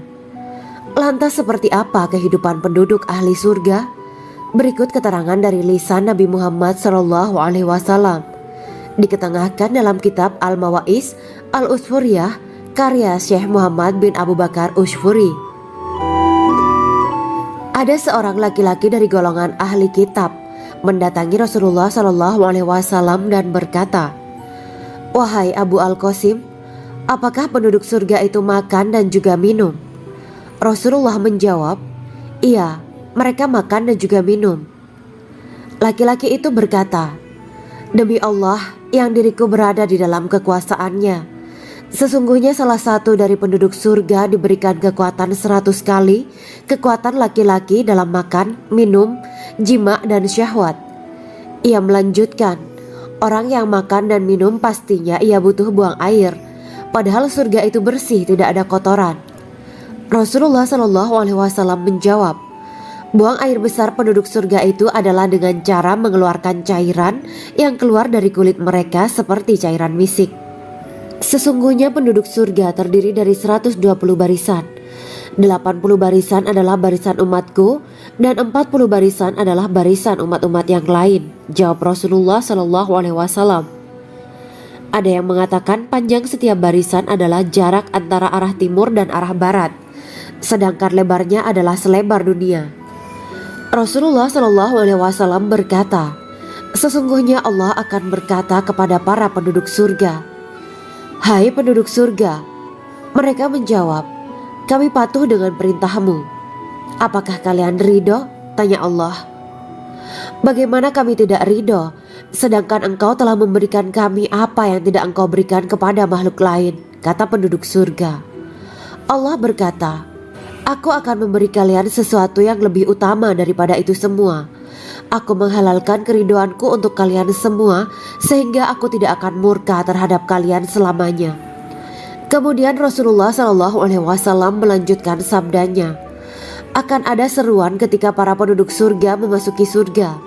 Lantas seperti apa kehidupan penduduk ahli surga? Berikut keterangan dari lisan Nabi Muhammad SAW. Diketengahkan dalam kitab Al-Mawaiz Al-Usfuriyah karya Syekh Muhammad bin Abu Bakar Ushfuri. Ada seorang laki-laki dari golongan ahli kitab mendatangi Rasulullah SAW dan berkata, "Wahai Abu Al-Qasim, apakah penduduk surga itu makan dan juga minum?" Rasulullah menjawab, "Iya, mereka makan dan juga minum." Laki-laki itu berkata, Demi Allah yang diriku berada di dalam kekuasaannya, sesungguhnya salah satu dari penduduk surga diberikan kekuatan 100 kali kekuatan laki-laki dalam makan, minum, jima dan syahwat. Ia melanjutkan, orang yang makan dan minum pastinya ia butuh buang air, padahal surga itu bersih, tidak ada kotoran. Rasulullah SAW menjawab, buang air besar penduduk surga itu adalah dengan cara mengeluarkan cairan yang keluar dari kulit mereka seperti cairan misik. Sesungguhnya penduduk surga terdiri dari 120 barisan. 80 barisan adalah barisan umatku dan 40 barisan adalah barisan umat-umat yang lain, jawab Rasulullah SAW. Ada yang mengatakan panjang setiap barisan adalah jarak antara arah timur dan arah barat, sedangkan lebarnya adalah selebar dunia. Rasulullah SAW berkata, sesungguhnya Allah akan berkata kepada para penduduk surga, hai penduduk surga. Mereka menjawab, kami patuh dengan perintahmu. Apakah kalian ridho? Tanya Allah. Bagaimana kami tidak ridho, sedangkan engkau telah memberikan kami apa yang tidak engkau berikan kepada makhluk lain, kata penduduk surga. Allah berkata, aku akan memberi kalian sesuatu yang lebih utama daripada itu semua. Aku menghalalkan keridoanku untuk kalian semua, sehingga aku tidak akan murka terhadap kalian selamanya. Kemudian Rasulullah SAW melanjutkan sabdanya, akan ada seruan ketika para penduduk surga memasuki surga.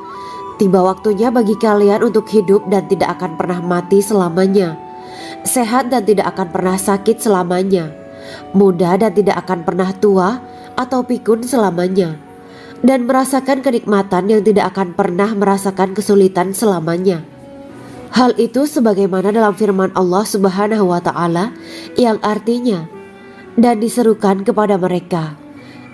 Tiba waktunya bagi kalian untuk hidup dan tidak akan pernah mati selamanya, sehat dan tidak akan pernah sakit selamanya, muda dan tidak akan pernah tua atau pikun selamanya, dan merasakan kenikmatan yang tidak akan pernah merasakan kesulitan selamanya. Hal itu sebagaimana dalam firman Allah Subhanahu wa Ta'ala yang artinya, dan diserukan kepada mereka,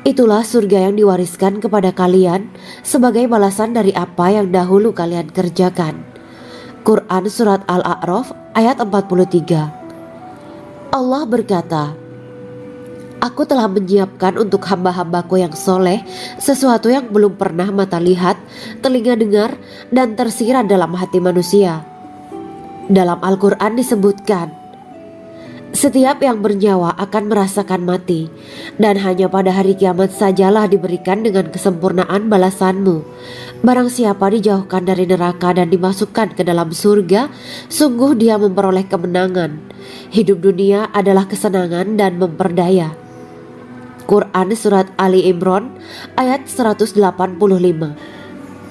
itulah surga yang diwariskan kepada kalian sebagai balasan dari apa yang dahulu kalian kerjakan. Quran Surat Al-A'raf ayat 43. Allah berkata, aku telah menyiapkan untuk hamba-hambaku yang soleh sesuatu yang belum pernah mata lihat, telinga dengar, dan tersirat dalam hati manusia. Dalam Al-Quran disebutkan, setiap yang bernyawa akan merasakan mati, dan hanya pada hari kiamat sajalah diberikan dengan kesempurnaan balasanmu. Barang siapa dijauhkan dari neraka dan dimasukkan ke dalam surga, sungguh dia memperoleh kemenangan. Hidup dunia adalah kesenangan dan memperdaya. Quran Surat Ali Imran ayat 185.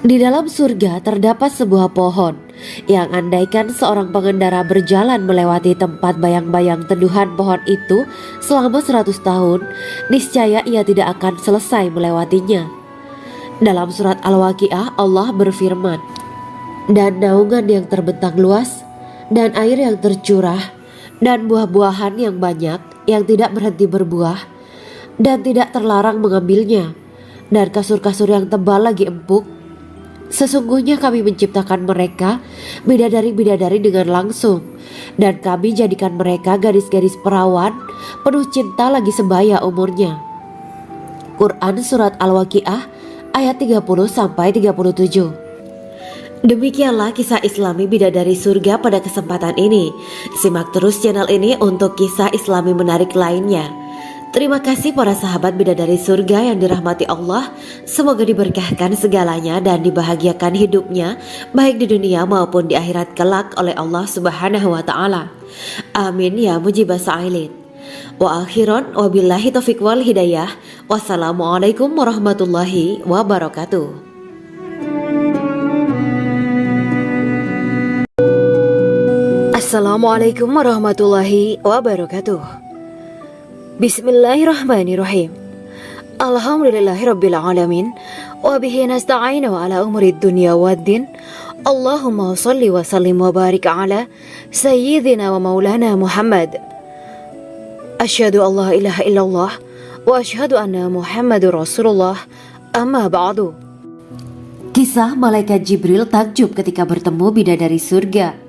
Di dalam surga terdapat sebuah pohon yang andaikan seorang pengendara berjalan melewati tempat bayang-bayang teduhan pohon itu selama 100 tahun, niscaya ia tidak akan selesai melewatinya. Dalam surat Al-Waqiah Allah berfirman, dan naungan yang terbentang luas, dan air yang tercurah, dan buah-buahan yang banyak yang tidak berhenti berbuah, dan tidak terlarang mengambilnya, dan kasur-kasur yang tebal lagi empuk. Sesungguhnya kami menciptakan mereka bidadari-bidadari dengan langsung, dan kami jadikan mereka gadis-gadis perawan penuh cinta lagi sebaya umurnya. Quran Surat Al-Waqiah ayat 30-37. Demikianlah kisah Islami bidadari surga pada kesempatan ini. Simak terus channel ini untuk kisah Islami menarik lainnya. Terima kasih para sahabat bidadari surga yang dirahmati Allah. Semoga diberkahkan segalanya dan dibahagiakan hidupnya, baik di dunia maupun di akhirat kelak oleh Allah Subhanahu wa Ta'ala. Amin ya mujibah sa'ilin. Wa akhiran wabillahi taufiq wal hidayah. Wassalamualaikum warahmatullahi wabarakatuh. Assalamualaikum warahmatullahi wabarakatuh. Bismillahirrahmanirrahim. Alhamdulillahirabbil alamin wa bihi nasta'inu ala umuri dunya waddin. Allahumma shalli wa sallim wa barik ala sayyidina wa maulana Muhammad. Asyhadu an la ilaha illallah wa asyhadu anna Muhammadur Rasulullah. Amma ba'du. Kisah malaikat Jibril takjub ketika bertemu bidadari surga.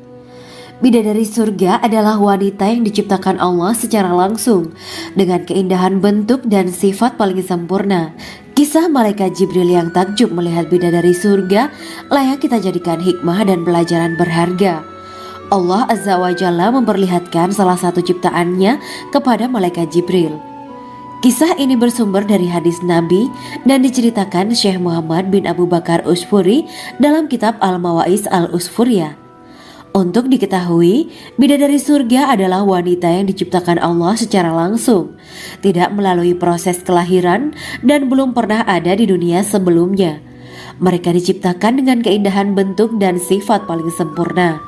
Bidadari surga adalah wanita yang diciptakan Allah secara langsung dengan keindahan bentuk dan sifat paling sempurna. Kisah malaikat Jibril yang takjub melihat bidadari surga layak kita jadikan hikmah dan pelajaran berharga. Allah Azza wa Jalla memperlihatkan salah satu ciptaannya kepada malaikat Jibril. Kisah ini bersumber dari hadis Nabi dan diceritakan Syekh Muhammad bin Abu Bakar Usfuri dalam kitab Al-Mawaiz Al-Usfuriyah. Untuk diketahui, bidadari surga adalah wanita yang diciptakan Allah secara langsung, tidak melalui proses kelahiran dan belum pernah ada di dunia sebelumnya. Mereka diciptakan dengan keindahan bentuk dan sifat paling sempurna.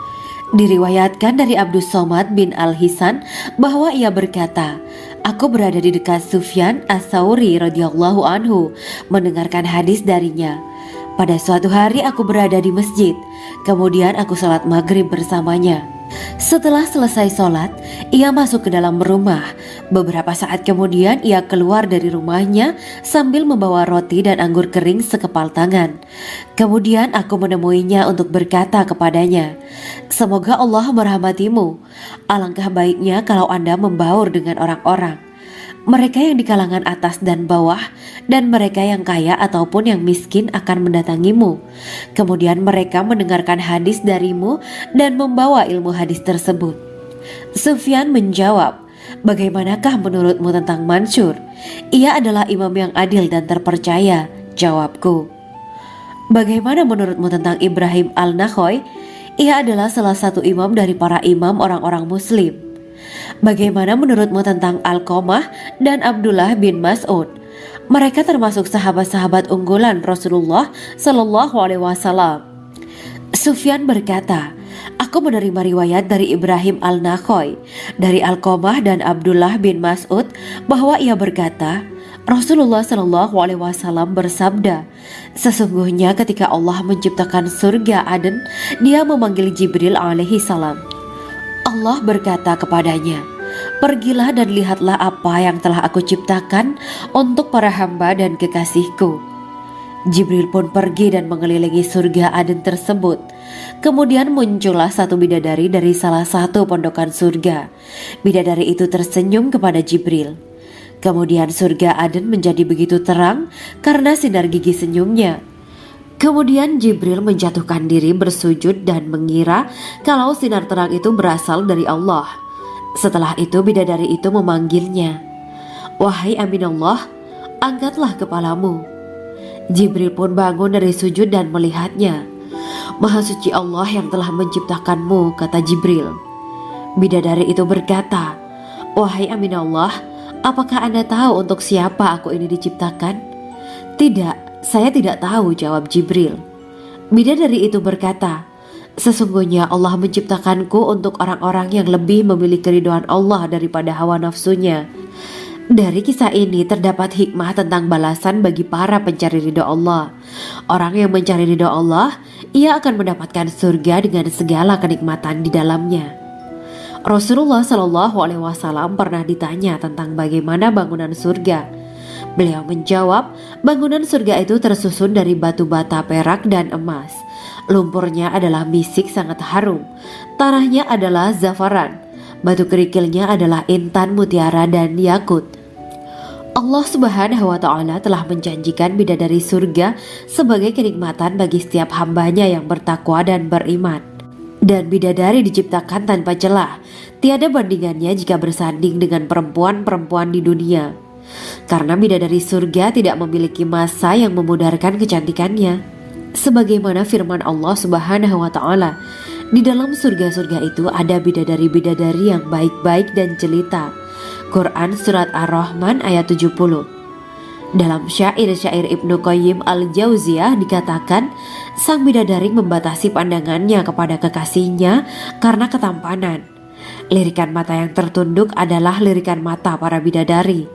Diriwayatkan dari Abdus Somad bin Al-Hisan bahwa ia berkata, "Aku berada di dekat Sufyan As-Sauri radhiyallahu anhu mendengarkan hadis darinya. Pada suatu hari aku berada di masjid, kemudian aku sholat maghrib bersamanya. Setelah selesai sholat, ia masuk ke dalam rumah. Beberapa saat kemudian ia keluar dari rumahnya sambil membawa roti dan anggur kering sekepal tangan. Kemudian aku menemuinya untuk berkata kepadanya, 'Semoga Allah merahmatimu. Alangkah baiknya kalau Anda membaur dengan orang-orang. Mereka yang di kalangan atas dan bawah, dan mereka yang kaya ataupun yang miskin akan mendatangimu. Kemudian mereka mendengarkan hadis darimu dan membawa ilmu hadis tersebut.' Sufyan menjawab, 'Bagaimanakah menurutmu tentang Mansur? Ia adalah imam yang adil dan terpercaya.' Jawabku. 'Bagaimana menurutmu tentang Ibrahim Al-Nakhoy? Ia adalah salah satu imam dari para imam orang-orang muslim.' 'Bagaimana menurutmu tentang Alqamah dan Abdullah bin Mas'ud? Mereka termasuk sahabat-sahabat unggulan Rasulullah Sallallahu Alaihi Wasallam.' Sufyan berkata, 'Aku menerima riwayat dari Ibrahim Al-Nakhoy, dari Alqamah dan Abdullah bin Mas'ud bahwa ia berkata, Rasulullah Sallallahu Alaihi Wasallam bersabda, sesungguhnya ketika Allah menciptakan surga Aden, Dia memanggil Jibril alaihi salam. Allah berkata kepadanya, pergilah dan lihatlah apa yang telah aku ciptakan untuk para hamba dan kekasihku. Jibril pun pergi dan mengelilingi surga Aden tersebut. Kemudian muncullah satu bidadari dari salah satu pondokan surga. Bidadari itu tersenyum kepada Jibril. Kemudian surga Aden menjadi begitu terang karena sinar gigi senyumnya. Kemudian Jibril menjatuhkan diri bersujud dan mengira kalau sinar terang itu berasal dari Allah. Setelah itu bidadari itu memanggilnya, wahai Aminullah, angkatlah kepalamu. Jibril pun bangun dari sujud dan melihatnya. Maha suci Allah yang telah menciptakanmu, kata Jibril. Bidadari itu berkata, wahai Aminullah, apakah Anda tahu untuk siapa aku ini diciptakan? Tidak. Saya tidak tahu, jawab Jibril. Bidadari itu berkata, sesungguhnya Allah menciptakanku untuk orang-orang yang lebih memilih keridhaan Allah daripada hawa nafsunya. Dari kisah ini terdapat hikmah tentang balasan bagi para pencari ridha Allah. Orang yang mencari ridha Allah, ia akan mendapatkan surga dengan segala kenikmatan di dalamnya. Rasulullah Shallallahu Alaihi Wasallam pernah ditanya tentang bagaimana bangunan surga. Beliau menjawab, bangunan surga itu tersusun dari batu bata, perak, dan emas. Lumpurnya adalah misik sangat harum. Tanahnya adalah zafaran. Batu kerikilnya adalah intan, mutiara, dan yakut. Allah Subhanahu wa Ta'ala telah menjanjikan bidadari surga sebagai kenikmatan bagi setiap hambanya yang bertakwa dan beriman. Dan bidadari diciptakan tanpa celah. Tiada bandingannya jika bersanding dengan perempuan-perempuan di dunia. Karena bidadari surga tidak memiliki masa yang memudarkan kecantikannya. Sebagaimana firman Allah Subhanahu wa Ta'ala, di dalam surga-surga itu ada bidadari-bidadari yang baik-baik dan jelita. Quran Surat Ar-Rahman ayat 70. Dalam syair-syair Ibnu Qayyim Al-Jauziyah dikatakan, sang bidadari membatasi pandangannya kepada kekasihnya karena ketampanan. Lirikan mata yang tertunduk adalah lirikan mata para bidadari.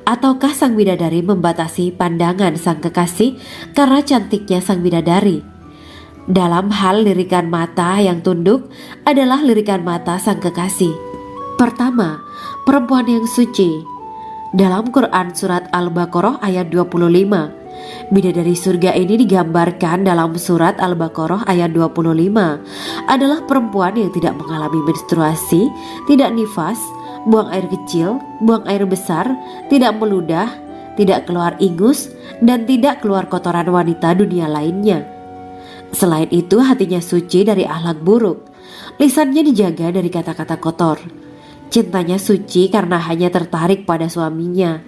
Ataukah sang bidadari membatasi pandangan sang kekasih karena cantiknya sang bidadari? Dalam hal lirikan mata yang tunduk adalah lirikan mata sang kekasih. Pertama, perempuan yang suci. Dalam Quran Surat Al-Baqarah ayat 25, bidadari surga ini digambarkan dalam Surat Al-Baqarah ayat 25 adalah perempuan yang tidak mengalami menstruasi, tidak nifas, buang air kecil, buang air besar, tidak meludah, tidak keluar ingus, dan tidak keluar kotoran wanita dunia lainnya. Selain itu, hatinya suci dari akhlak buruk, lisannya dijaga dari kata-kata kotor. Cintanya suci karena hanya tertarik pada suaminya.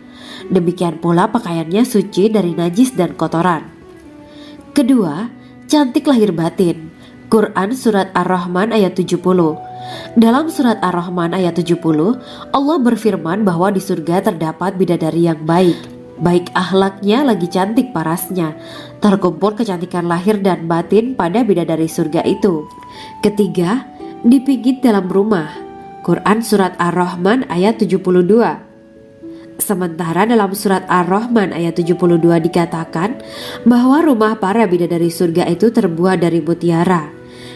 Demikian pula pakaiannya suci dari najis dan kotoran. Kedua, cantik lahir batin. Quran Surat Ar-Rahman ayat 70. Dalam Surat Ar-Rahman ayat 70, Allah berfirman bahwa di surga terdapat bidadari yang baik. Baik akhlaknya lagi cantik parasnya. Terkumpul kecantikan lahir dan batin pada bidadari surga itu. Ketiga, dipijit dalam rumah. Quran Surat Ar-Rahman ayat 72. Sementara dalam Surat Ar-Rahman ayat 72 dikatakan bahwa rumah para bidadari surga itu terbuat dari mutiara.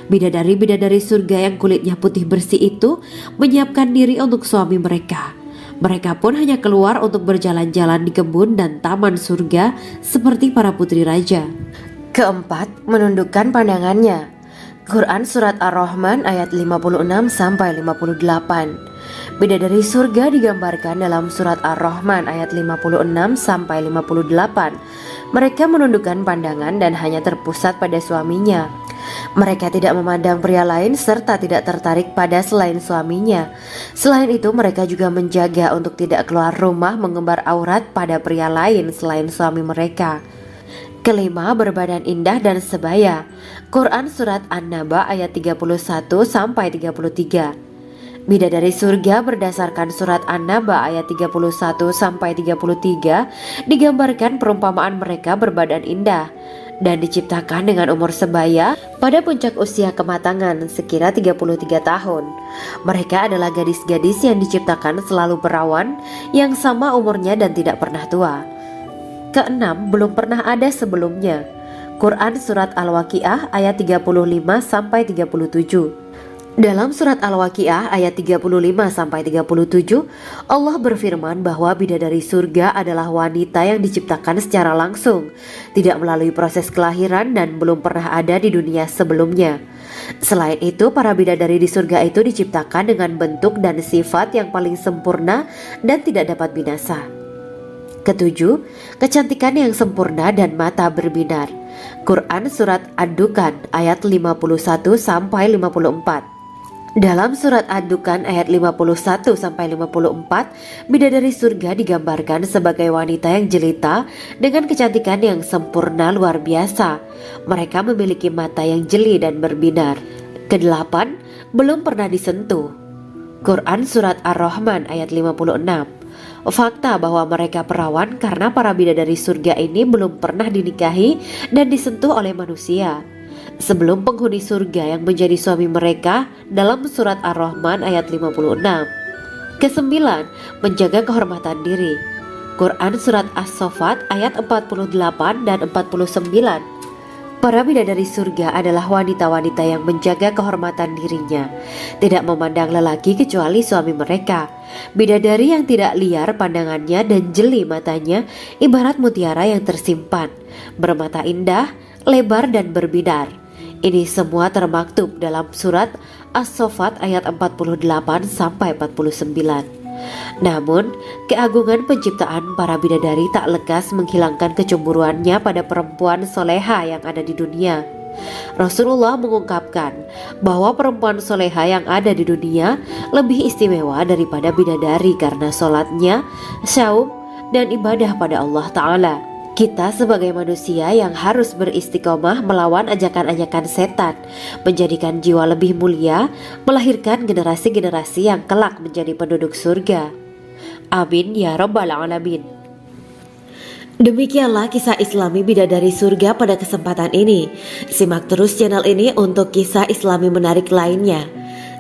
Bidadari-bidadari surga yang kulitnya putih bersih itu menyiapkan diri untuk suami mereka. Mereka pun hanya keluar untuk berjalan-jalan di kebun dan taman surga seperti para putri raja. Keempat, menundukkan pandangannya. Quran Surat Ar-Rahman ayat 56-58. Bidadari surga digambarkan dalam Surat Ar-Rahman ayat 56-58. Mereka menundukkan pandangan dan hanya terpusat pada suaminya. Mereka tidak memandang pria lain serta tidak tertarik pada selain suaminya. Selain itu, mereka juga menjaga untuk tidak keluar rumah mengembar aurat pada pria lain selain suami mereka. Kelima, berbadan indah dan sebaya. Quran Surat An-Naba ayat 31-33. Bidadari surga berdasarkan Surat An-Naba ayat 31-33 digambarkan perumpamaan mereka berbadan indah dan diciptakan dengan umur sebaya pada puncak usia kematangan sekira 33 tahun. Mereka adalah gadis-gadis yang diciptakan selalu perawan, yang sama umurnya dan tidak pernah tua. Keenam, belum pernah ada sebelumnya. Quran Surat Al-Waqiah ayat 35-37. Dalam Surat Al-Waqiah ayat 35-37, Allah berfirman bahwa bidadari surga adalah wanita yang diciptakan secara langsung, tidak melalui proses kelahiran dan belum pernah ada di dunia sebelumnya. Selain itu, para bidadari di surga itu diciptakan dengan bentuk dan sifat yang paling sempurna dan tidak dapat binasa. Ketujuh, kecantikan yang sempurna dan mata berbinar. Quran Surat Ad-Dukan ayat 51-54. Dalam Surat Ad-Dukan ayat 51-54, bidadari surga digambarkan sebagai wanita yang jelita dengan kecantikan yang sempurna luar biasa. Mereka memiliki mata yang jeli dan berbinar. Kedelapan, belum pernah disentuh. Quran Surat Ar-Rahman ayat 56. Fakta bahwa mereka perawan karena para bidadari surga ini belum pernah dinikahi dan disentuh oleh manusia sebelum penghuni surga yang menjadi suami mereka dalam Surat Ar-Rahman ayat 56. Kesembilan, menjaga kehormatan diri. Quran Surat As-Saffat ayat 48 dan 49. Para bidadari surga adalah wanita-wanita yang menjaga kehormatan dirinya, tidak memandang lelaki kecuali suami mereka. Bidadari yang tidak liar pandangannya dan jeli matanya ibarat mutiara yang tersimpan, bermata indah, lebar dan berbinar. Ini semua termaktub dalam Surat As-Saffat ayat 48-49. Namun, keagungan penciptaan para bidadari tak lekas menghilangkan kecemburuannya pada perempuan soleha yang ada di dunia. Rasulullah mengungkapkan bahwa perempuan soleha yang ada di dunia lebih istimewa daripada bidadari karena sholatnya, syaum, dan ibadah pada Allah Ta'ala. Kita sebagai manusia yang harus beristiqomah melawan ajakan-ajakan setan, menjadikan jiwa lebih mulia, melahirkan generasi-generasi yang kelak menjadi penduduk surga. Amin ya Rabbal Alamin. Demikianlah kisah Islami bidadari surga pada kesempatan ini. Simak terus channel ini untuk kisah Islami menarik lainnya.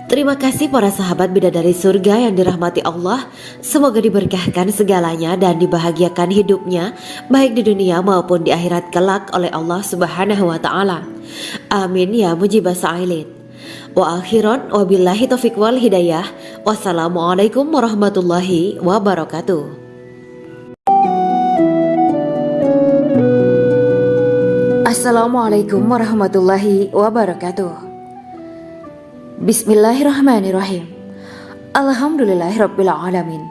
Terima kasih para sahabat bidadari surga yang dirahmati Allah. Semoga diberkahkan segalanya dan dibahagiakan hidupnya, baik di dunia maupun di akhirat kelak oleh Allah Subhanahu wa Ta'ala. Amin ya mujibah sa'ilin. Wa akhiran wabillahi taufiq wal hidayah. Wassalamualaikum warahmatullahi wabarakatuh. Assalamualaikum warahmatullahi wabarakatuh. Bismillahirrahmanirrahim. Alhamdulillahirabbil alamin.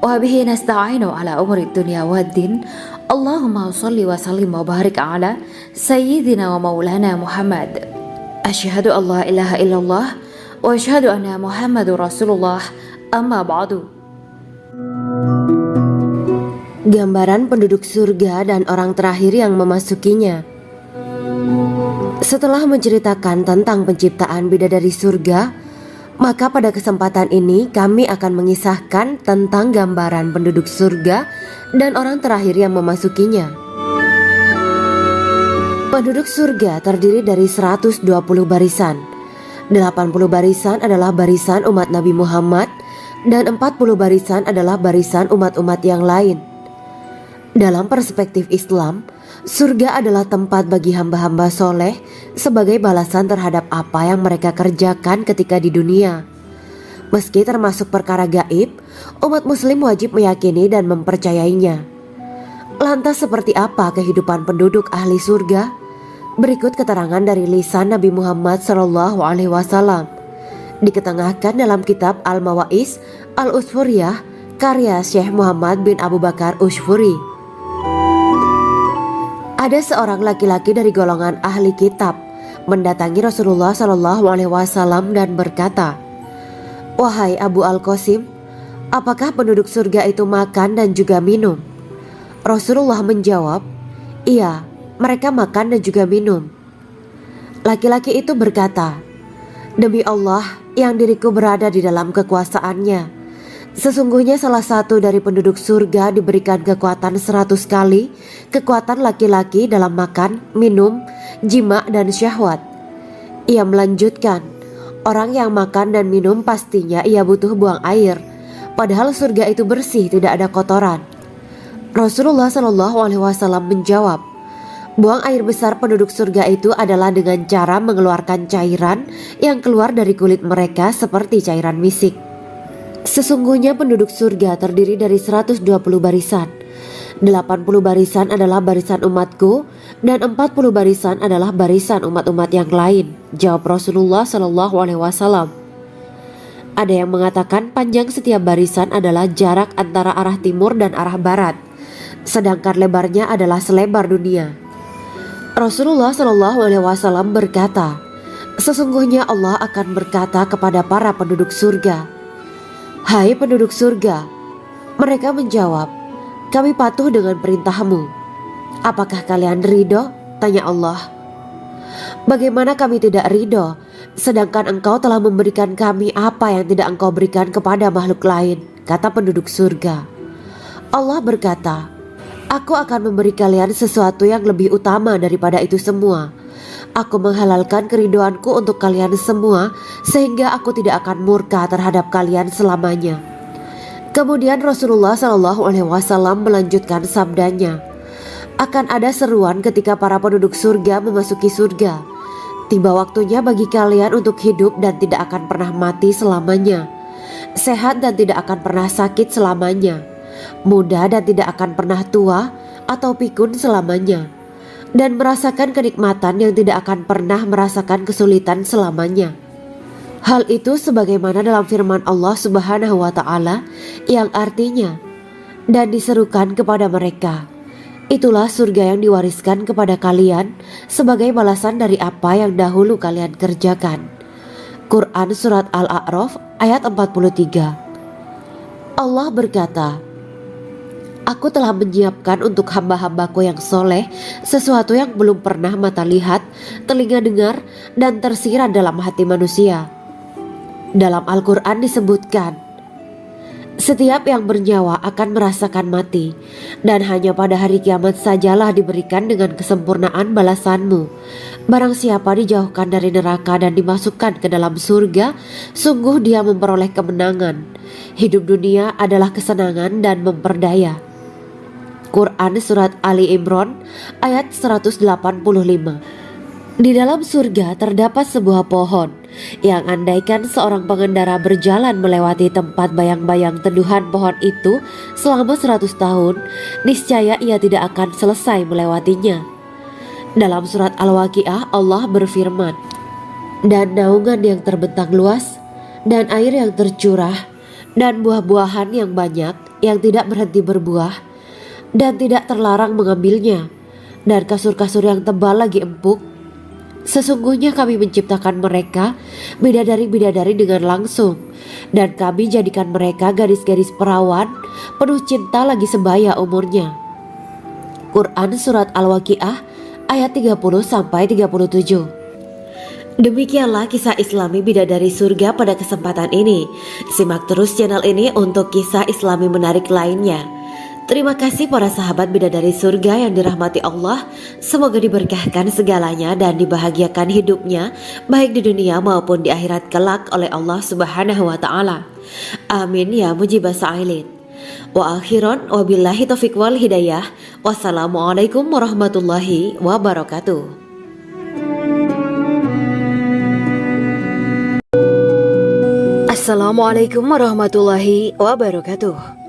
وبه نستعين على أمر الدنيا والدين. اللهم صل وسلم وبارك على سيدنا ومولانا محمد. أشهد أن لا إله إلا الله وأشهد أن محمد رسول الله. أما بعد. Gambaran penduduk surga dan orang terakhir yang memasukinya. Setelah menceritakan tentang penciptaan bidadari surga, maka pada kesempatan ini kami akan mengisahkan tentang gambaran penduduk surga dan orang terakhir yang memasukinya. Penduduk surga terdiri dari 120 barisan. 80 barisan adalah barisan umat Nabi Muhammad dan 40 barisan adalah barisan umat-umat yang lain. Dalam perspektif Islam, surga adalah tempat bagi hamba-hamba soleh sebagai balasan terhadap apa yang mereka kerjakan ketika di dunia. Meski termasuk perkara gaib, umat muslim wajib meyakini dan mempercayainya. Lantas seperti apa kehidupan penduduk ahli surga? Berikut keterangan dari lisan Nabi Muhammad SAW, diketengahkan dalam kitab Al-Mawaiz Al-Usfuriyah karya Syekh Muhammad bin Abu Bakar Ushfuri. Ada seorang laki-laki dari golongan ahli kitab mendatangi Rasulullah SAW dan berkata, "Wahai Abu Al-Qasim, apakah penduduk surga itu makan dan juga minum?" Rasulullah menjawab, "Iya, mereka makan dan juga minum." Laki-laki itu berkata, "Demi Allah yang diriku berada di dalam kekuasaannya, sesungguhnya salah satu dari penduduk surga diberikan kekuatan 100 kali kekuatan laki-laki dalam makan, minum, jima, dan syahwat." Ia melanjutkan, "Orang yang makan dan minum pastinya ia butuh buang air, padahal surga itu bersih, tidak ada kotoran." Rasulullah SAW menjawab, "Buang air besar penduduk surga itu adalah dengan cara mengeluarkan cairan yang keluar dari kulit mereka seperti cairan misik." Sesungguhnya penduduk surga terdiri dari 120 barisan. 80 barisan adalah barisan umatku dan 40 barisan adalah barisan umat-umat yang lain, jawab Rasulullah SAW. Ada yang mengatakan panjang setiap barisan adalah jarak antara arah timur dan arah barat, sedangkan lebarnya adalah selebar dunia. Rasulullah SAW berkata, "Sesungguhnya Allah akan berkata kepada para penduduk surga, 'Hai penduduk surga,' mereka menjawab, 'Kami patuh dengan perintahmu.' 'Apakah kalian ridho?' tanya Allah. 'Bagaimana kami tidak ridho, sedangkan engkau telah memberikan kami apa yang tidak engkau berikan kepada makhluk lain,' kata penduduk surga. Allah berkata, 'Aku akan memberi kalian sesuatu yang lebih utama daripada itu semua. Aku menghalalkan keridoanku untuk kalian semua sehingga aku tidak akan murka terhadap kalian selamanya.'" Kemudian Rasulullah SAW melanjutkan sabdanya, "Akan ada seruan ketika para penduduk surga memasuki surga. Tiba waktunya bagi kalian untuk hidup dan tidak akan pernah mati selamanya, sehat dan tidak akan pernah sakit selamanya, muda dan tidak akan pernah tua atau pikun selamanya, dan merasakan kenikmatan yang tidak akan pernah merasakan kesulitan selamanya." Hal itu sebagaimana dalam firman Allah Subhanahu wa Ta'ala yang artinya, "Dan diserukan kepada mereka, itulah surga yang diwariskan kepada kalian sebagai balasan dari apa yang dahulu kalian kerjakan." Quran Surat Al-A'raf ayat 43. Allah berkata, "Aku telah menyiapkan untuk hamba-hambaku yang soleh sesuatu yang belum pernah mata lihat, telinga dengar, dan tersirat dalam hati manusia." Dalam Al-Quran disebutkan, "Setiap yang bernyawa akan merasakan mati, dan hanya pada hari kiamat sajalah diberikan dengan kesempurnaan balasanmu. Barang siapa dijauhkan dari neraka dan dimasukkan ke dalam surga, sungguh dia memperoleh kemenangan. Hidup dunia adalah kesenangan dan memperdaya." Quran Surat Ali Imran ayat 185. Di dalam surga terdapat sebuah pohon yang andaikan seorang pengendara berjalan melewati tempat bayang-bayang teduhan pohon itu selama 100 tahun, niscaya ia tidak akan selesai melewatinya. Dalam surat Al-Waqiah Allah berfirman, "Dan naungan yang terbentang luas, dan air yang tercurah, dan buah-buahan yang banyak yang tidak berhenti berbuah dan tidak terlarang mengambilnya, dan kasur-kasur yang tebal lagi empuk. Sesungguhnya kami menciptakan mereka bidadari-bidadari dengan langsung, dan kami jadikan mereka gadis-gadis perawan penuh cinta lagi sebaya umurnya. Quran Surat Al-Waqiah ayat 30-37. Demikianlah kisah Islami bidadari surga pada kesempatan ini. Simak terus channel ini untuk kisah Islami menarik lainnya. Terima kasih para sahabat bidadari surga yang dirahmati Allah. Semoga diberkahkan segalanya dan dibahagiakan hidupnya baik di dunia maupun di akhirat kelak oleh Allah Subhanahu wa taala. Amin ya mujibas sa'ilin. Wa akhiran wabillahi taufiq wal hidayah. Wassalamualaikum warahmatullahi wabarakatuh. Assalamualaikum warahmatullahi wabarakatuh.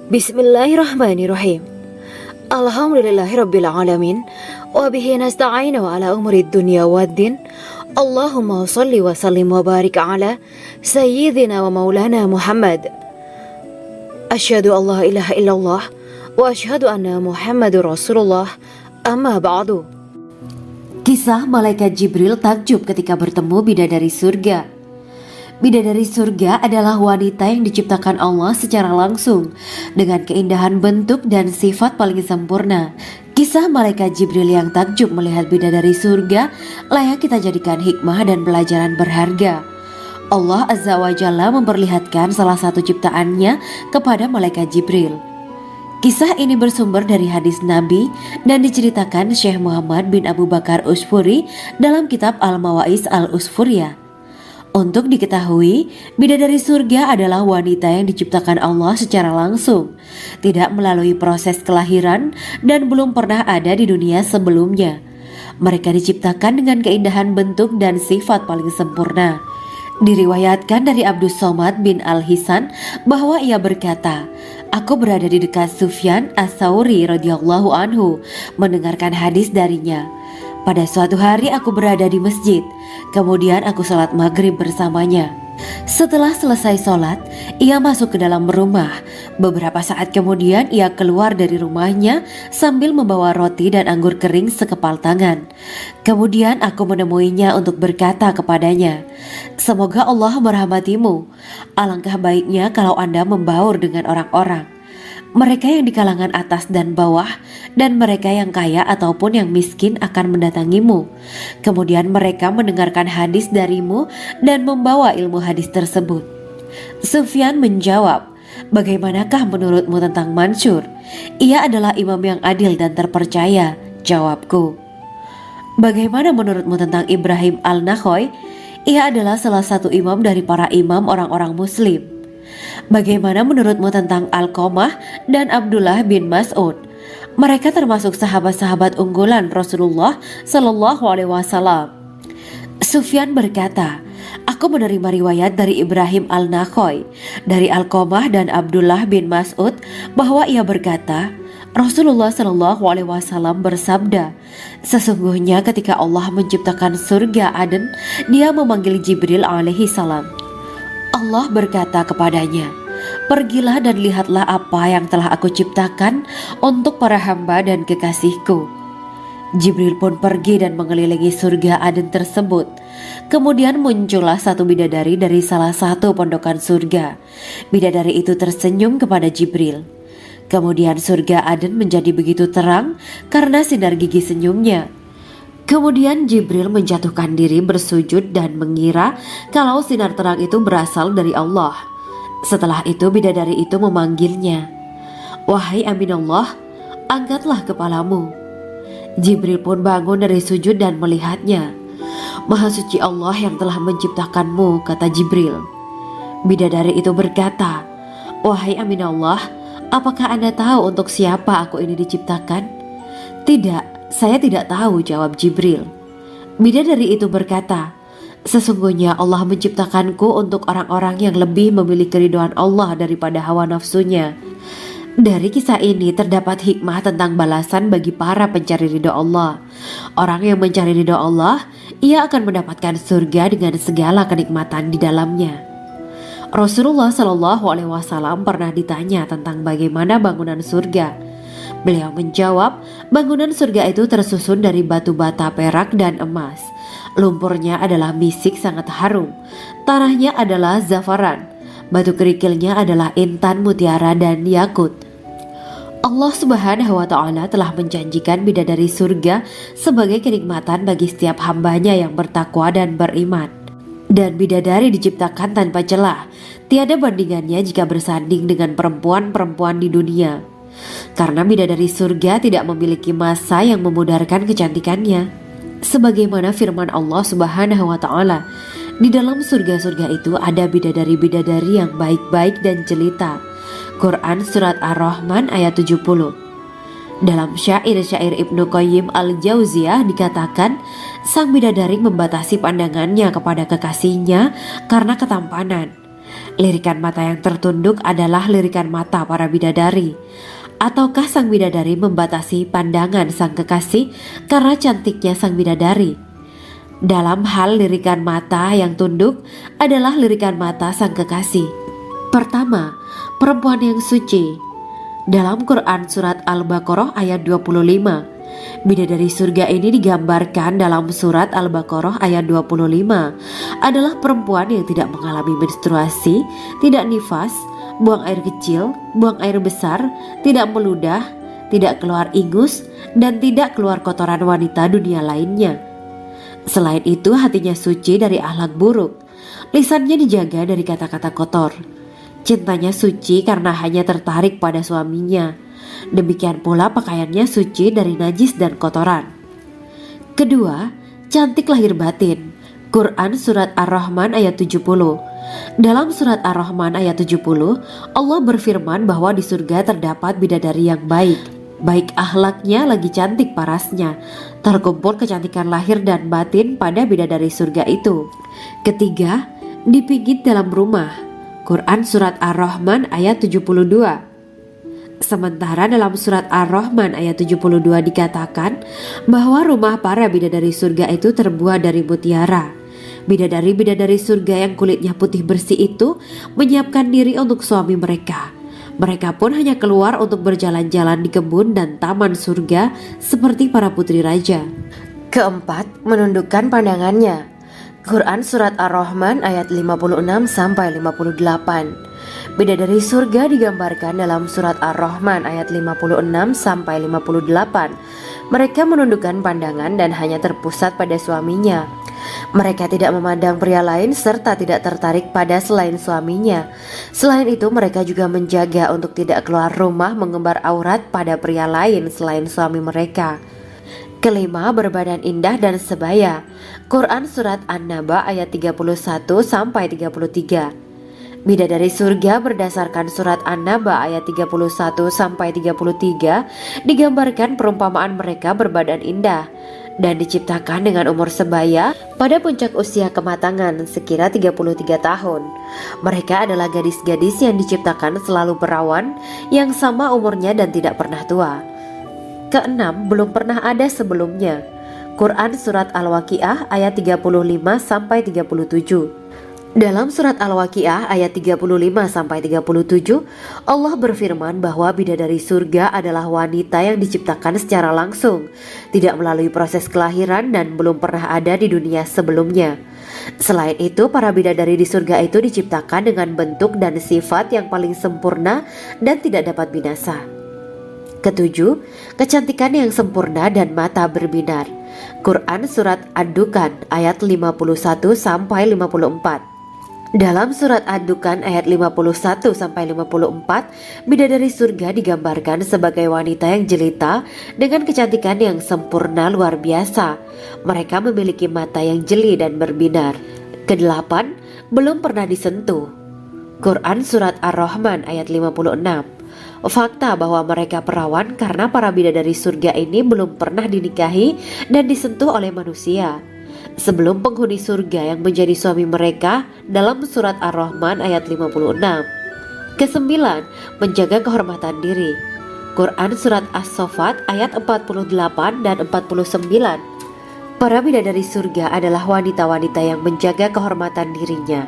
Bismillahirrahmanirrahim. Alhamdulillahirabbil alamin wa bihi nasta'inu ala umuri dunya waddin. Allahumma shalli wa sallim wa barik ala sayyidina wa maulana Muhammad. Asyhadu an la ilaha illallah wa asyhadu anna Muhammadur Rasulullah. Amma ba'du. Kisah malaikat Jibril takjub ketika bertemu bidadari surga. Bidadari surga adalah wanita yang diciptakan Allah secara langsung dengan keindahan bentuk dan sifat paling sempurna. Kisah malaikat Jibril yang takjub melihat bidadari surga layak kita jadikan hikmah dan pelajaran berharga. Allah Azza wa Jalla memperlihatkan salah satu ciptaannya kepada malaikat Jibril. Kisah ini bersumber dari hadis Nabi dan diceritakan Syekh Muhammad bin Abu Bakar Usfuri dalam kitab Al-Mawaiz Al-Usfuriyah. Untuk diketahui, bidadari surga adalah wanita yang diciptakan Allah secara langsung, tidak melalui proses kelahiran dan belum pernah ada di dunia sebelumnya. Mereka diciptakan dengan keindahan bentuk dan sifat paling sempurna. Diriwayatkan dari Abdus Somad bin Al-Hisan bahwa ia berkata, "Aku berada di dekat Sufyan As-Sauri radhiyallahu anhu mendengarkan hadis darinya. Pada suatu hari aku berada di masjid, kemudian aku sholat maghrib bersamanya. Setelah selesai sholat, ia masuk ke dalam rumah. Beberapa saat kemudian ia keluar dari rumahnya sambil membawa roti dan anggur kering sekepal tangan. Kemudian aku menemuinya untuk berkata kepadanya, 'Semoga Allah merahmatimu. Alangkah baiknya kalau Anda membaur dengan orang-orang. Mereka yang di kalangan atas dan bawah, dan mereka yang kaya ataupun yang miskin akan mendatangimu. Kemudian mereka mendengarkan hadis darimu dan membawa ilmu hadis tersebut.' Sufyan menjawab, 'Bagaimanakah menurutmu tentang Mansur? Ia adalah imam yang adil dan terpercaya.' Jawabku. 'Bagaimana menurutmu tentang Ibrahim Al-Nakhoy? Ia adalah salah satu imam dari para imam orang-orang muslim.' 'Bagaimana menurutmu tentang Alqamah dan Abdullah bin Mas'ud? Mereka termasuk sahabat-sahabat unggulan Rasulullah Sallallahu Alaihi Wasallam.' Sufyan berkata, 'Aku menerima riwayat dari Ibrahim Al-Nakhoy, dari Alqamah dan Abdullah bin Mas'ud bahwa ia berkata, Rasulullah Sallallahu Alaihi Wasallam bersabda, sesungguhnya ketika Allah menciptakan surga Aden, Dia memanggil Jibril alaihi salam. Allah berkata kepadanya, pergilah dan lihatlah apa yang telah aku ciptakan untuk para hamba dan kekasihku. Jibril pun pergi dan mengelilingi surga Aden tersebut. Kemudian muncullah satu bidadari dari salah satu pondokan surga. Bidadari itu tersenyum kepada Jibril. Kemudian surga Aden menjadi begitu terang karena sinar gigi senyumnya. Kemudian Jibril menjatuhkan diri bersujud dan mengira kalau sinar terang itu berasal dari Allah. Setelah itu bidadari itu memanggilnya, wahai Aminullah, angkatlah kepalamu. Jibril pun bangun dari sujud dan melihatnya. Maha suci Allah yang telah menciptakanmu, kata Jibril. Bidadari itu berkata, wahai Aminullah, apakah Anda tahu untuk siapa aku ini diciptakan? Tidak. Saya tidak tahu, jawab Jibril. Bidadari itu berkata, sesungguhnya Allah menciptakanku untuk orang-orang yang lebih memilih keridhaan Allah daripada hawa nafsunya. Dari kisah ini terdapat hikmah tentang balasan bagi para pencari ridha Allah. Orang yang mencari ridha Allah, ia akan mendapatkan surga dengan segala kenikmatan di dalamnya. Rasulullah Shallallahu Alaihi Wasallam pernah ditanya tentang bagaimana bangunan surga. Beliau menjawab, bangunan surga itu tersusun dari batu bata, perak, dan emas. Lumpurnya adalah misik sangat harum, tanahnya adalah zafaran, batu kerikilnya adalah intan, mutiara, dan yakut. Allah Subhanahu wa Ta'ala telah menjanjikan bidadari surga sebagai kenikmatan bagi setiap hambanya yang bertakwa dan beriman. Dan bidadari diciptakan tanpa celah, tiada bandingannya jika bersanding dengan perempuan-perempuan di dunia. Karena bidadari surga tidak memiliki masa yang memudarkan kecantikannya. Sebagaimana firman Allah Subhanahu wa Ta'ala, di dalam surga-surga itu ada bidadari-bidadari yang baik-baik dan jelita. Quran Surat Ar-Rahman ayat 70. Dalam syair-syair Ibnu Qayyim Al-Jauziyah dikatakan, sang bidadari membatasi pandangannya kepada kekasihnya karena ketampanan. Lirikan mata yang tertunduk adalah lirikan mata para bidadari. Ataukah sang bidadari membatasi pandangan sang kekasih karena cantiknya sang bidadari? Dalam hal lirikan mata yang tunduk adalah lirikan mata sang kekasih. Pertama, perempuan yang suci. Dalam Quran Surat Al-Baqarah ayat 25, bidadari surga ini digambarkan dalam Surat Al-Baqarah ayat 25 adalah perempuan yang tidak mengalami menstruasi, tidak nifas, buang air kecil, buang air besar, tidak meludah, tidak keluar ingus, dan tidak keluar kotoran wanita dunia lainnya. Selain itu, hatinya suci dari akhlak buruk, lisannya dijaga dari kata-kata kotor. Cintanya suci karena hanya tertarik pada suaminya. Demikian pula pakaiannya suci dari najis dan kotoran. Kedua, cantik lahir batin. Quran Surat Ar-Rahman ayat 70. Dalam Surat Ar-Rahman ayat 70, Allah berfirman bahwa di surga terdapat bidadari yang baik. Baik akhlaknya lagi cantik parasnya. Terkumpul kecantikan lahir dan batin pada bidadari surga itu. Ketiga, dipijit dalam rumah. Quran Surat Ar-Rahman ayat 72. Sementara dalam Surat Ar-Rahman ayat 72 dikatakan bahwa rumah para bidadari surga itu terbuat dari mutiara. Bidadari-bidadari surga yang kulitnya putih bersih itu menyiapkan diri untuk suami mereka. Mereka pun hanya keluar untuk berjalan-jalan di kebun dan taman surga seperti para putri raja. Keempat, menundukkan pandangannya. Quran Surat Ar-Rahman ayat 56-58. Bidadari surga digambarkan dalam Surat Ar-Rahman ayat 56-58. Mereka menundukkan pandangan dan hanya terpusat pada suaminya. Mereka tidak memandang pria lain serta tidak tertarik pada selain suaminya. Selain itu, mereka juga menjaga untuk tidak keluar rumah mengembar aurat pada pria lain selain suami mereka. Kelima, berbadan indah dan sebaya. Quran Surat An-Naba ayat 31-33. Bidadari surga berdasarkan Surat An-Naba ayat 31-33 digambarkan perumpamaan mereka berbadan indah dan diciptakan dengan umur sebaya pada puncak usia kematangan sekira 33 tahun. Mereka adalah gadis-gadis yang diciptakan selalu perawan yang sama umurnya dan tidak pernah tua. Keenam, belum pernah ada sebelumnya. Quran Surat Al-Waqiah ayat 35-37. Dalam Surat Al-Waqiah ayat 35-37, Allah berfirman bahwa bidadari surga adalah wanita yang diciptakan secara langsung, tidak melalui proses kelahiran dan belum pernah ada di dunia sebelumnya. Selain itu, para bidadari di surga itu diciptakan dengan bentuk dan sifat yang paling sempurna dan tidak dapat binasa. Ketujuh, kecantikan yang sempurna dan mata berbinar. Quran Surat Ad-Dukan ayat 51-54. Dalam Surat Ad-Dukan ayat 51-54, bidadari surga digambarkan sebagai wanita yang jelita dengan kecantikan yang sempurna luar biasa. Mereka memiliki mata yang jeli dan berbinar. Kedelapan, belum pernah disentuh. Quran Surat Ar-Rahman ayat 56. Fakta bahwa mereka perawan karena para bidadari surga ini belum pernah dinikahi dan disentuh oleh manusia sebelum penghuni surga yang menjadi suami mereka dalam Surat Ar-Rahman ayat 56. Kesembilan, menjaga kehormatan diri. Quran Surat As-Saffat ayat 48 dan 49. Para bidadari surga adalah wanita-wanita yang menjaga kehormatan dirinya,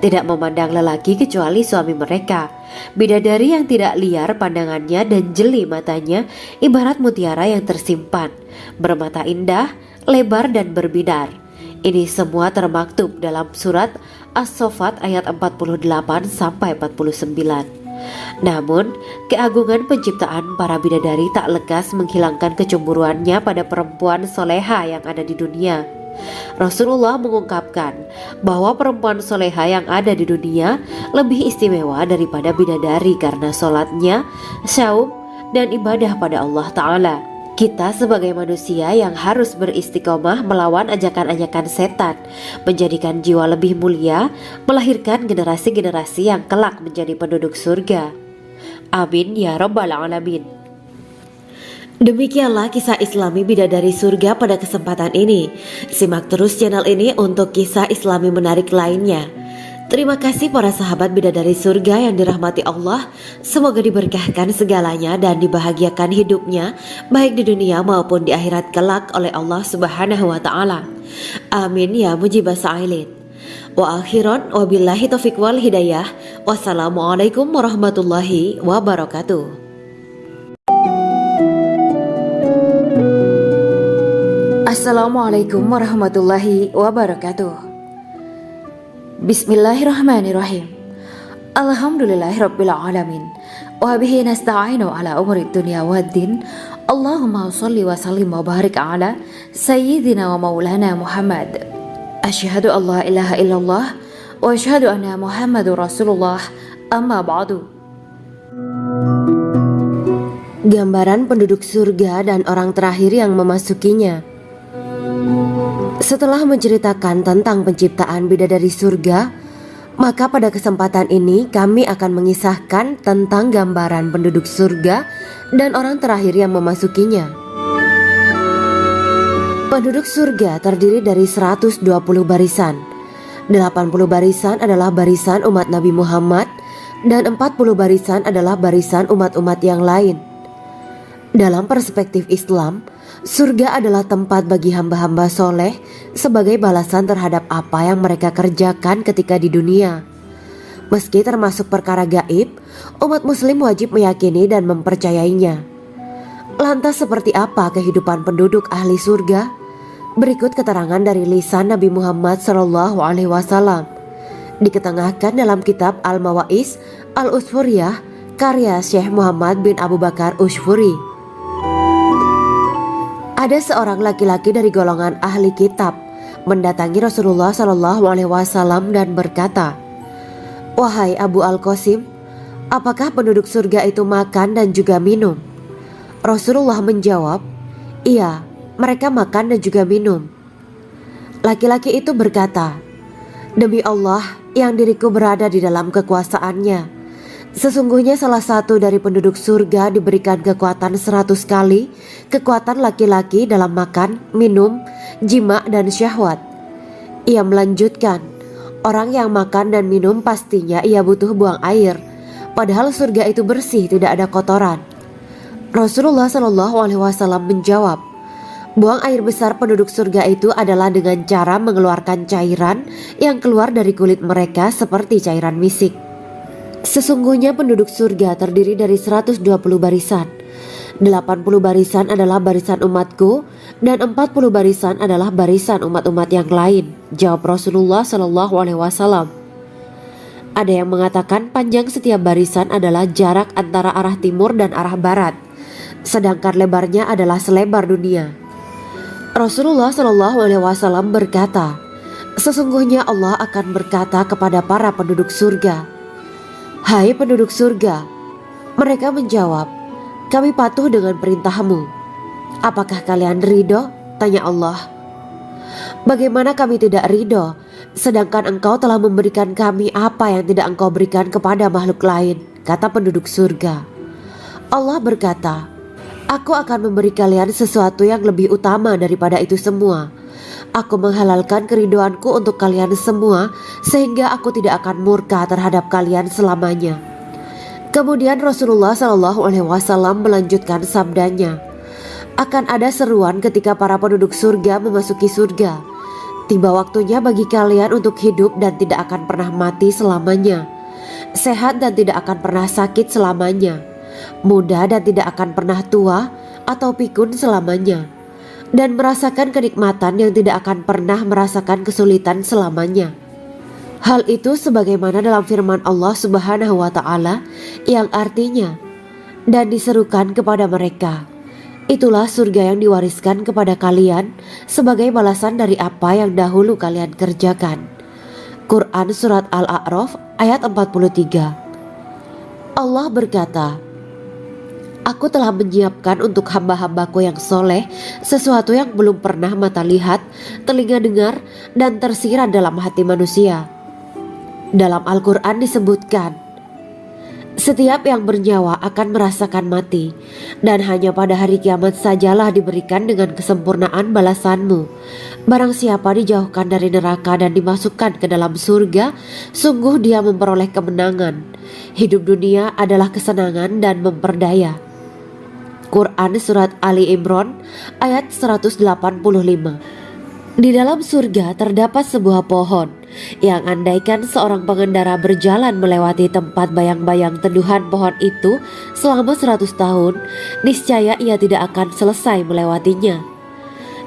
tidak memandang lelaki kecuali suami mereka. Bidadari yang tidak liar pandangannya dan jeli matanya, ibarat mutiara yang tersimpan, bermata indah, lebar dan berbinar. Ini semua termaktub dalam surat As-Saffat ayat 48 sampai 49. Namun, keagungan penciptaan para bidadari tak lekas menghilangkan kecemburuannya pada perempuan soleha yang ada di dunia. Rasulullah mengungkapkan bahwa perempuan soleha yang ada di dunia lebih istimewa daripada bidadari karena sholatnya, syaum, dan ibadah pada Allah Ta'ala. Kita sebagai manusia yang harus beristiqomah melawan ajakan-ajakan setan, menjadikan jiwa lebih mulia, melahirkan generasi-generasi yang kelak menjadi penduduk surga. Amin ya Rabbal Alamin. Demikianlah kisah Islami bidadari surga pada kesempatan ini. Simak terus channel ini untuk kisah Islami menarik lainnya. Terima kasih para sahabat bidadari surga yang dirahmati Allah. Semoga diberkahkan segalanya dan dibahagiakan hidupnya, baik di dunia maupun di akhirat kelak oleh Allah Subhanahu wa Ta'ala. Amin ya mujibah sa'ilin. Wa akhiran wabillahi taufiq wal hidayah. Wassalamualaikum warahmatullahi wabarakatuh. Assalamualaikum warahmatullahi wabarakatuh. Bismillahirrahmanirrahim. Alhamdulillahirabbil alamin. Wa bihi nasta'inu ala umuri dunya waddin. Allahumma shalli wa sallim wa barik ala sayyidina wa maulana Muhammad. Asyhadu an la ilaha illallah wa asyhadu anna Muhammadur Rasulullah. Amma ba'du. Gambaran penduduk surga dan orang terakhir yang memasukinya. Setelah menceritakan tentang penciptaan bidadari surga, maka pada kesempatan ini kami akan mengisahkan tentang gambaran penduduk surga dan orang terakhir yang memasukinya. Penduduk surga terdiri dari 120 barisan. 80 barisan adalah barisan umat Nabi Muhammad dan 40 barisan adalah barisan umat-umat yang lain. Dalam perspektif Islam, surga adalah tempat bagi hamba-hamba soleh sebagai balasan terhadap apa yang mereka kerjakan ketika di dunia. Meski termasuk perkara gaib, umat muslim wajib meyakini dan mempercayainya. Lantas seperti apa kehidupan penduduk ahli surga? Berikut keterangan dari lisan Nabi Muhammad SAW. Diketengahkan dalam kitab Al-Mawaiz Al-Usfuriyah karya Syekh Muhammad bin Abu Bakar Ushfuri. Ada seorang laki-laki dari golongan ahli kitab mendatangi Rasulullah SAW dan berkata, "Wahai Abu Al-Qasim, apakah penduduk surga itu makan dan juga minum?" Rasulullah menjawab, "Iya, mereka makan dan juga minum." Laki-laki itu berkata, "Demi Allah yang diriku berada di dalam kekuasaannya, sesungguhnya salah satu dari penduduk surga diberikan kekuatan 100 kali kekuatan laki-laki dalam makan, minum, jima, dan syahwat." Ia melanjutkan, "Orang yang makan dan minum pastinya ia butuh buang air, padahal surga itu bersih, tidak ada kotoran." Rasulullah SAW menjawab, "Buang air besar penduduk surga itu adalah dengan cara mengeluarkan cairan yang keluar dari kulit mereka seperti cairan misik." Sesungguhnya penduduk surga terdiri dari 120 barisan. 80 barisan adalah barisan umatku dan 40 barisan adalah barisan umat-umat yang lain, jawab Rasulullah SAW. Ada yang mengatakan panjang setiap barisan adalah jarak antara arah timur dan arah barat, sedangkan lebarnya adalah selebar dunia. Rasulullah SAW berkata, "Sesungguhnya Allah akan berkata kepada para penduduk surga, 'Hai penduduk surga,' mereka menjawab, 'Kami patuh dengan perintahmu.' 'Apakah kalian ridho?' tanya Allah. 'Bagaimana kami tidak ridho, sedangkan engkau telah memberikan kami apa yang tidak engkau berikan kepada makhluk lain,' kata penduduk surga. Allah berkata, 'Aku akan memberi kalian sesuatu yang lebih utama daripada itu semua. Aku menghalalkan keridoanku untuk kalian semua, sehingga aku tidak akan murka terhadap kalian selamanya.'" Kemudian Rasulullah SAW melanjutkan sabdanya, Akan ada seruan ketika para penduduk surga memasuki surga. Tiba waktunya bagi kalian untuk hidup dan tidak akan pernah mati selamanya, sehat dan tidak akan pernah sakit selamanya, muda dan tidak akan pernah tua atau pikun selamanya, dan merasakan kenikmatan yang tidak akan pernah merasakan kesulitan selamanya. Hal itu sebagaimana dalam firman Allah Subhanahu wa Ta'ala yang artinya, dan diserukan kepada mereka, itulah surga yang diwariskan kepada kalian sebagai balasan dari apa yang dahulu kalian kerjakan. Quran Surat Al-A'raf ayat 43. Allah berkata, Aku telah menyiapkan untuk hamba-hambaku yang soleh sesuatu yang belum pernah mata lihat, telinga dengar, dan tersirat dalam hati manusia. Dalam Al-Quran disebutkan, setiap yang bernyawa akan merasakan mati, dan hanya pada hari kiamat sajalah diberikan dengan kesempurnaan balasanmu. Barang siapa dijauhkan dari neraka dan dimasukkan ke dalam surga, sungguh dia memperoleh kemenangan. Hidup dunia adalah kesenangan dan memperdaya. Quran Surat Ali Imran ayat 185. Di dalam surga terdapat sebuah pohon yang andaikan seorang pengendara berjalan melewati tempat bayang-bayang teduhan pohon itu selama 100 tahun, niscaya ia tidak akan selesai melewatinya.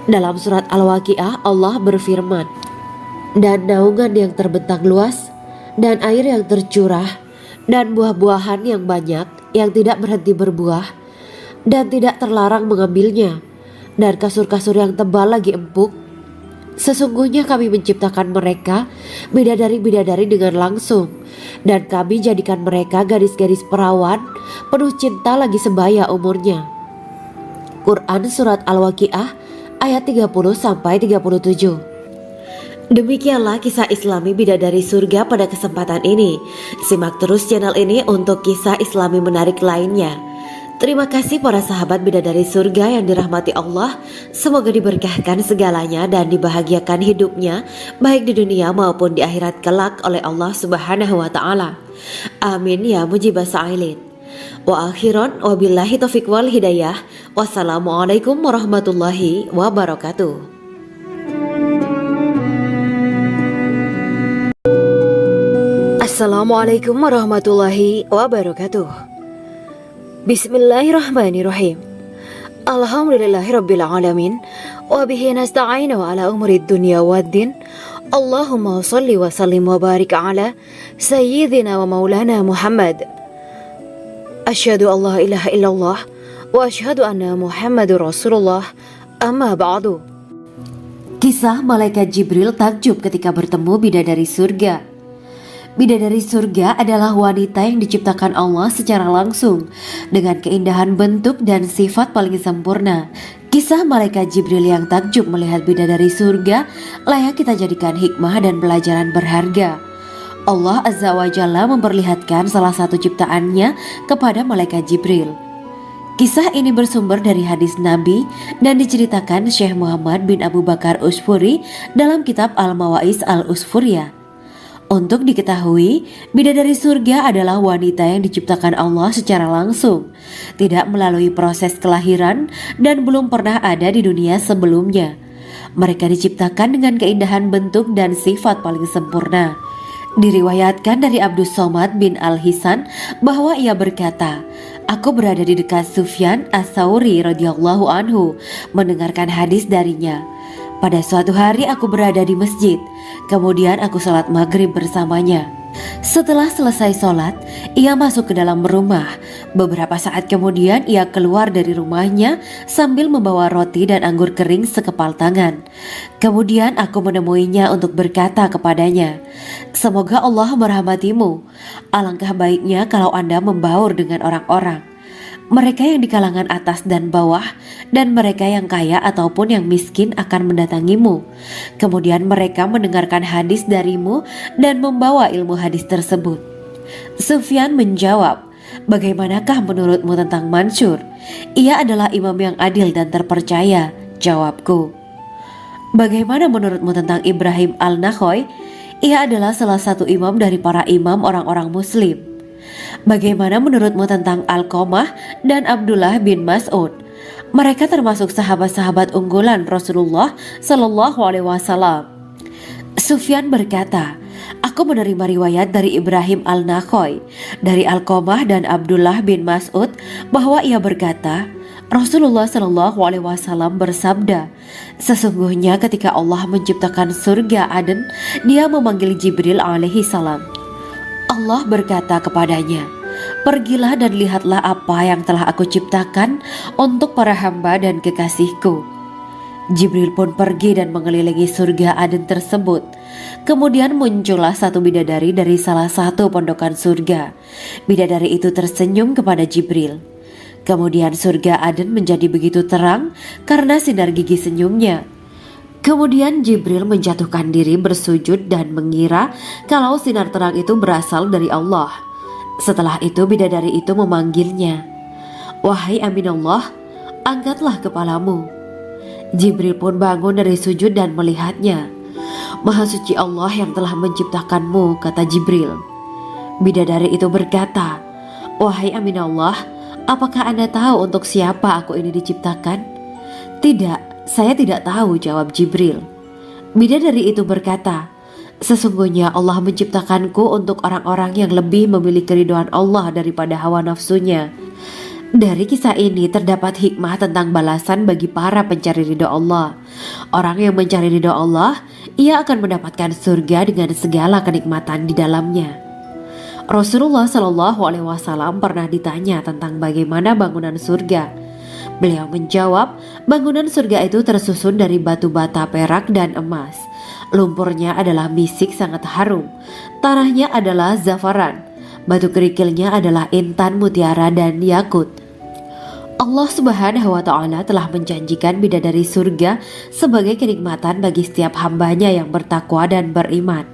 Dalam surat Al-Waqiah Allah berfirman, dan naungan yang terbentang luas, dan air yang tercurah, dan buah-buahan yang banyak yang tidak berhenti berbuah, dan tidak terlarang mengambilnya, dan kasur-kasur yang tebal lagi empuk. Sesungguhnya kami menciptakan mereka bidadari-bidadari dengan langsung, dan kami jadikan mereka gadis-gadis perawan penuh cinta lagi sebaya umurnya. Quran Surat Al-Waqiah ayat 30-37. Demikianlah kisah Islami bidadari surga pada kesempatan ini. Simak terus channel ini untuk kisah Islami menarik lainnya. Terima kasih para sahabat bidadari surga yang dirahmati Allah. Semoga diberkahkan segalanya dan dibahagiakan hidupnya baik di dunia maupun di akhirat kelak oleh Allah Subhanahu wa Ta'ala. Amin ya mujibah sa'ilin. Wa akhiran wabillahi taufiq wal hidayah. Wassalamualaikum warahmatullahi wabarakatuh. Assalamualaikum warahmatullahi wabarakatuh. Bismillahirrahmanirrahim. Alhamdulillahirabbil alamin wa bihi nasta'inu ala umuri dunya waddin. Allahumma shalli wa sallim wa barik ala sayyidina wa maulana Muhammad. Asyhadu an la ilaha illallah wa asyhadu anna Muhammadur Rasulullah. Amma ba'du. Kisah malaikat Jibril takjub ketika bertemu bidadari surga. Bidadari surga adalah wanita yang diciptakan Allah secara langsung dengan keindahan bentuk dan sifat paling sempurna. Kisah malaikat Jibril yang takjub melihat bidadari surga layak kita jadikan hikmah dan pelajaran berharga. Allah Azza wa Jalla memperlihatkan salah satu ciptaannya kepada malaikat Jibril. Kisah ini bersumber dari hadis Nabi dan diceritakan Syekh Muhammad bin Abu Bakar Usfuri dalam kitab Al-Mawaiz Al-Usfuriyah. Untuk diketahui, bidadari surga adalah wanita yang diciptakan Allah secara langsung, tidak melalui proses kelahiran dan belum pernah ada di dunia sebelumnya. Mereka diciptakan dengan keindahan bentuk dan sifat paling sempurna. Diriwayatkan dari Abdus Somad bin Al-Hisan bahwa ia berkata, aku berada di dekat Sufyan As-Sauri radhiyallahu anhu mendengarkan hadis darinya. Pada suatu hari aku berada di masjid, kemudian aku sholat maghrib bersamanya. Setelah selesai sholat, ia masuk ke dalam rumah. Beberapa saat kemudian ia keluar dari rumahnya sambil membawa roti dan anggur kering sekepal tangan. Kemudian aku menemuinya untuk berkata kepadanya, semoga Allah merahmatimu. Alangkah baiknya kalau Anda membaur dengan orang-orang, mereka yang di kalangan atas dan bawah, dan mereka yang kaya ataupun yang miskin akan mendatangimu. Kemudian mereka mendengarkan hadis darimu dan membawa ilmu hadis tersebut. Sufyan menjawab, bagaimanakah menurutmu tentang Mansur? Ia adalah imam yang adil dan terpercaya. Jawabku. Bagaimana menurutmu tentang Ibrahim Al-Nakhoy? Ia adalah salah satu imam dari para imam orang-orang muslim. Bagaimana menurutmu tentang Alqamah dan Abdullah bin Mas'ud? Mereka termasuk sahabat-sahabat unggulan Rasulullah Shallallahu Alaihi Wasallam. Sufyan berkata, aku menerima riwayat dari Ibrahim al-Nakhoy, dari Alqamah dan Abdullah bin Mas'ud bahwa ia berkata, Rasulullah Shallallahu Alaihi Wasallam bersabda, sesungguhnya ketika Allah menciptakan surga Aden, Dia memanggil Jibril alaihi salam. Allah berkata kepadanya, pergilah dan lihatlah apa yang telah aku ciptakan untuk para hamba dan kekasihku. Jibril pun pergi dan mengelilingi surga Aden tersebut. Kemudian muncullah satu bidadari dari salah satu pondokan surga. Bidadari itu tersenyum kepada Jibril. Kemudian surga Aden menjadi begitu terang karena sinar gigi senyumnya. Kemudian Jibril menjatuhkan diri bersujud dan mengira kalau sinar terang itu berasal dari Allah. Setelah itu bidadari itu memanggilnya, wahai Aminullah, angkatlah kepalamu. Jibril pun bangun dari sujud dan melihatnya. Maha suci Allah yang telah menciptakanmu, kata Jibril. Bidadari itu berkata, wahai Aminullah, apakah Anda tahu untuk siapa aku ini diciptakan? Tidak, saya tidak tahu, jawab Jibril. Bidadari itu berkata, sesungguhnya Allah menciptakanku untuk orang-orang yang lebih memilih keridhaan Allah daripada hawa nafsunya. Dari kisah ini terdapat hikmah tentang balasan bagi para pencari ridho Allah. Orang yang mencari ridho Allah, ia akan mendapatkan surga dengan segala kenikmatan di dalamnya. Rasulullah Shallallahu Alaihi Wasallam pernah ditanya tentang bagaimana bangunan surga. Beliau menjawab, bangunan surga itu tersusun dari batu bata, perak, dan emas. Lumpurnya adalah misik sangat harum, tanahnya adalah zafaran, batu kerikilnya adalah intan, mutiara, dan yakut. Allah Subhanahu wa Ta'ala telah menjanjikan bidadari surga sebagai kenikmatan bagi setiap hambanya yang bertakwa dan beriman.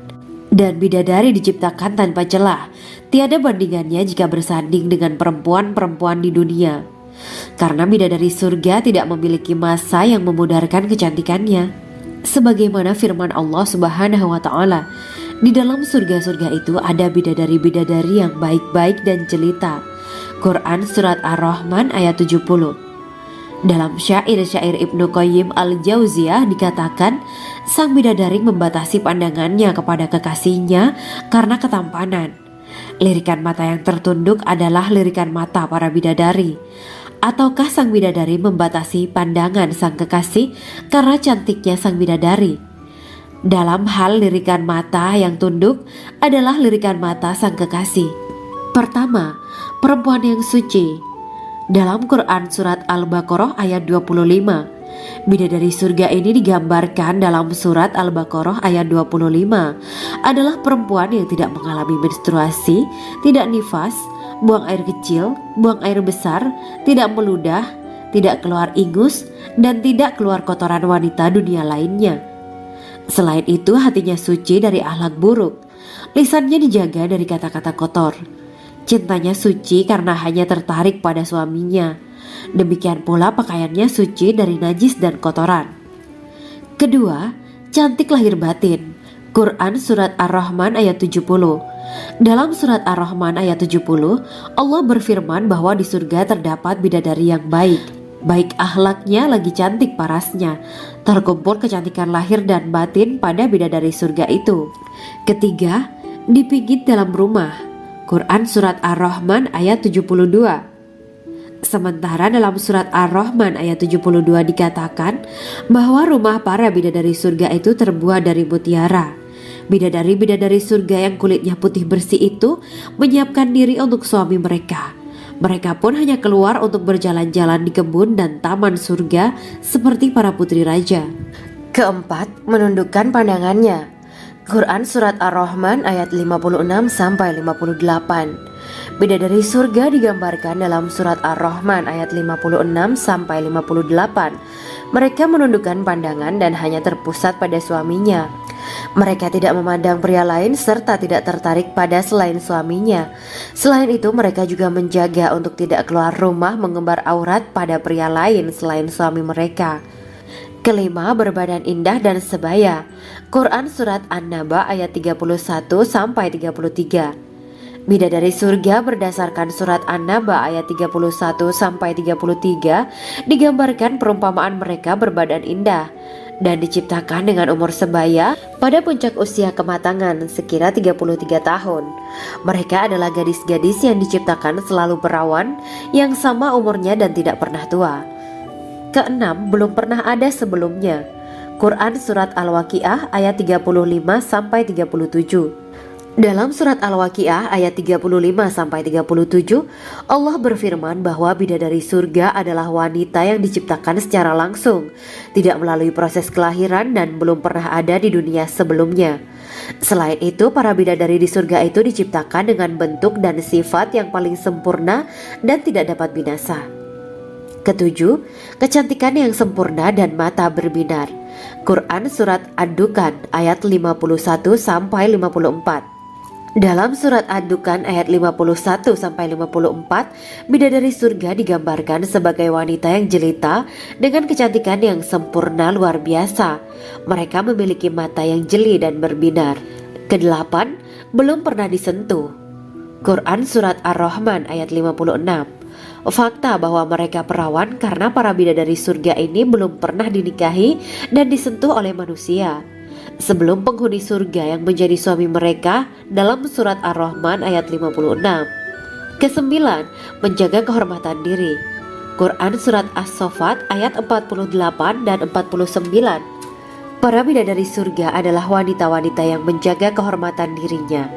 Dan bidadari diciptakan tanpa celah, tiada bandingannya jika bersanding dengan perempuan-perempuan di dunia. Karena bidadari surga tidak memiliki masa yang memudarkan kecantikannya. Sebagaimana firman Allah Subhanahu wa Ta'ala, di dalam surga-surga itu ada bidadari-bidadari yang baik-baik dan jelita. Quran Surat Ar-Rahman ayat 70. Dalam syair-syair Ibnu Qayyim al-Jauziyah dikatakan, sang bidadari membatasi pandangannya kepada kekasihnya karena ketampanan. Lirikan mata yang tertunduk adalah lirikan mata para bidadari. Ataukah sang bidadari membatasi pandangan sang kekasih karena cantiknya sang bidadari? Dalam hal lirikan mata yang tunduk adalah lirikan mata sang kekasih. Pertama, perempuan yang suci. Dalam Quran Surat Al-Baqarah ayat 25, bidadari surga ini digambarkan dalam Surat Al-Baqarah ayat 25 adalah perempuan yang tidak mengalami menstruasi, tidak nifas, buang air kecil, buang air besar, tidak meludah, tidak keluar ingus, dan tidak keluar kotoran wanita dunia lainnya. Selain itu, hatinya suci dari akhlak buruk, lisannya dijaga dari kata-kata kotor. Cintanya suci karena hanya tertarik pada suaminya. Demikian pula pakaiannya suci dari najis dan kotoran. Kedua, cantik lahir batin. Quran Surat Ar-Rahman ayat 70. Dalam Surat Ar-Rahman ayat 70, Allah berfirman bahwa di surga terdapat bidadari yang baik. Baik akhlaknya lagi cantik parasnya. Terkumpul kecantikan lahir dan batin pada bidadari surga itu. Ketiga, dipijit dalam rumah. Quran Surat Ar-Rahman ayat 72. Sementara dalam Surat Ar-Rahman ayat 72 dikatakan bahwa rumah para bidadari surga itu terbuat dari mutiara. Bidadari-bidadari surga yang kulitnya putih bersih itu menyiapkan diri untuk suami mereka. Mereka pun hanya keluar untuk berjalan-jalan di kebun dan taman surga seperti para putri raja. Keempat, menundukkan pandangannya. Quran Surat Ar-Rahman ayat 56-58. Bidadari surga digambarkan dalam Surat Ar-Rahman ayat 56-58. Mereka menundukkan pandangan dan hanya terpusat pada suaminya. Mereka tidak memandang pria lain serta tidak tertarik pada selain suaminya. Selain itu, mereka juga menjaga untuk tidak keluar rumah mengembar aurat pada pria lain selain suami mereka. Kelima, berbadan indah dan sebaya. Quran Surat An-Naba ayat 31-33. Bidadari surga berdasarkan surat An-Naba ayat 31 sampai 33 digambarkan perumpamaan mereka berbadan indah dan diciptakan dengan umur sebaya pada puncak usia kematangan sekira 33 tahun. Mereka adalah gadis-gadis yang diciptakan selalu perawan yang sama umurnya dan tidak pernah tua. Keenam, belum pernah ada sebelumnya. Quran surat Al-Waqiah ayat 35 sampai 37. Dalam surat Al-Waqiah ayat 35 sampai 37, Allah berfirman bahwa bidadari surga adalah wanita yang diciptakan secara langsung, tidak melalui proses kelahiran dan belum pernah ada di dunia sebelumnya. Selain itu, para bidadari di surga itu diciptakan dengan bentuk dan sifat yang paling sempurna dan tidak dapat binasa. Ketujuh, kecantikan yang sempurna dan mata berbinar. Quran surat Ad-Dukan ayat 51 sampai 54. Dalam surat Ad-Dukan ayat 51 sampai 54, bidadari surga digambarkan sebagai wanita yang jelita dengan kecantikan yang sempurna luar biasa. Mereka memiliki mata yang jeli dan berbinar. Kedelapan, belum pernah disentuh. Quran surat Ar-Rahman ayat 56. Fakta bahwa mereka perawan karena para bidadari surga ini belum pernah dinikahi dan disentuh oleh manusia sebelum penghuni surga yang menjadi suami mereka dalam surat Ar-Rahman ayat 56. Kesembilan, menjaga kehormatan diri. Quran surat As-Saffat ayat 48 dan 49. Para bidadari surga adalah wanita-wanita yang menjaga kehormatan dirinya,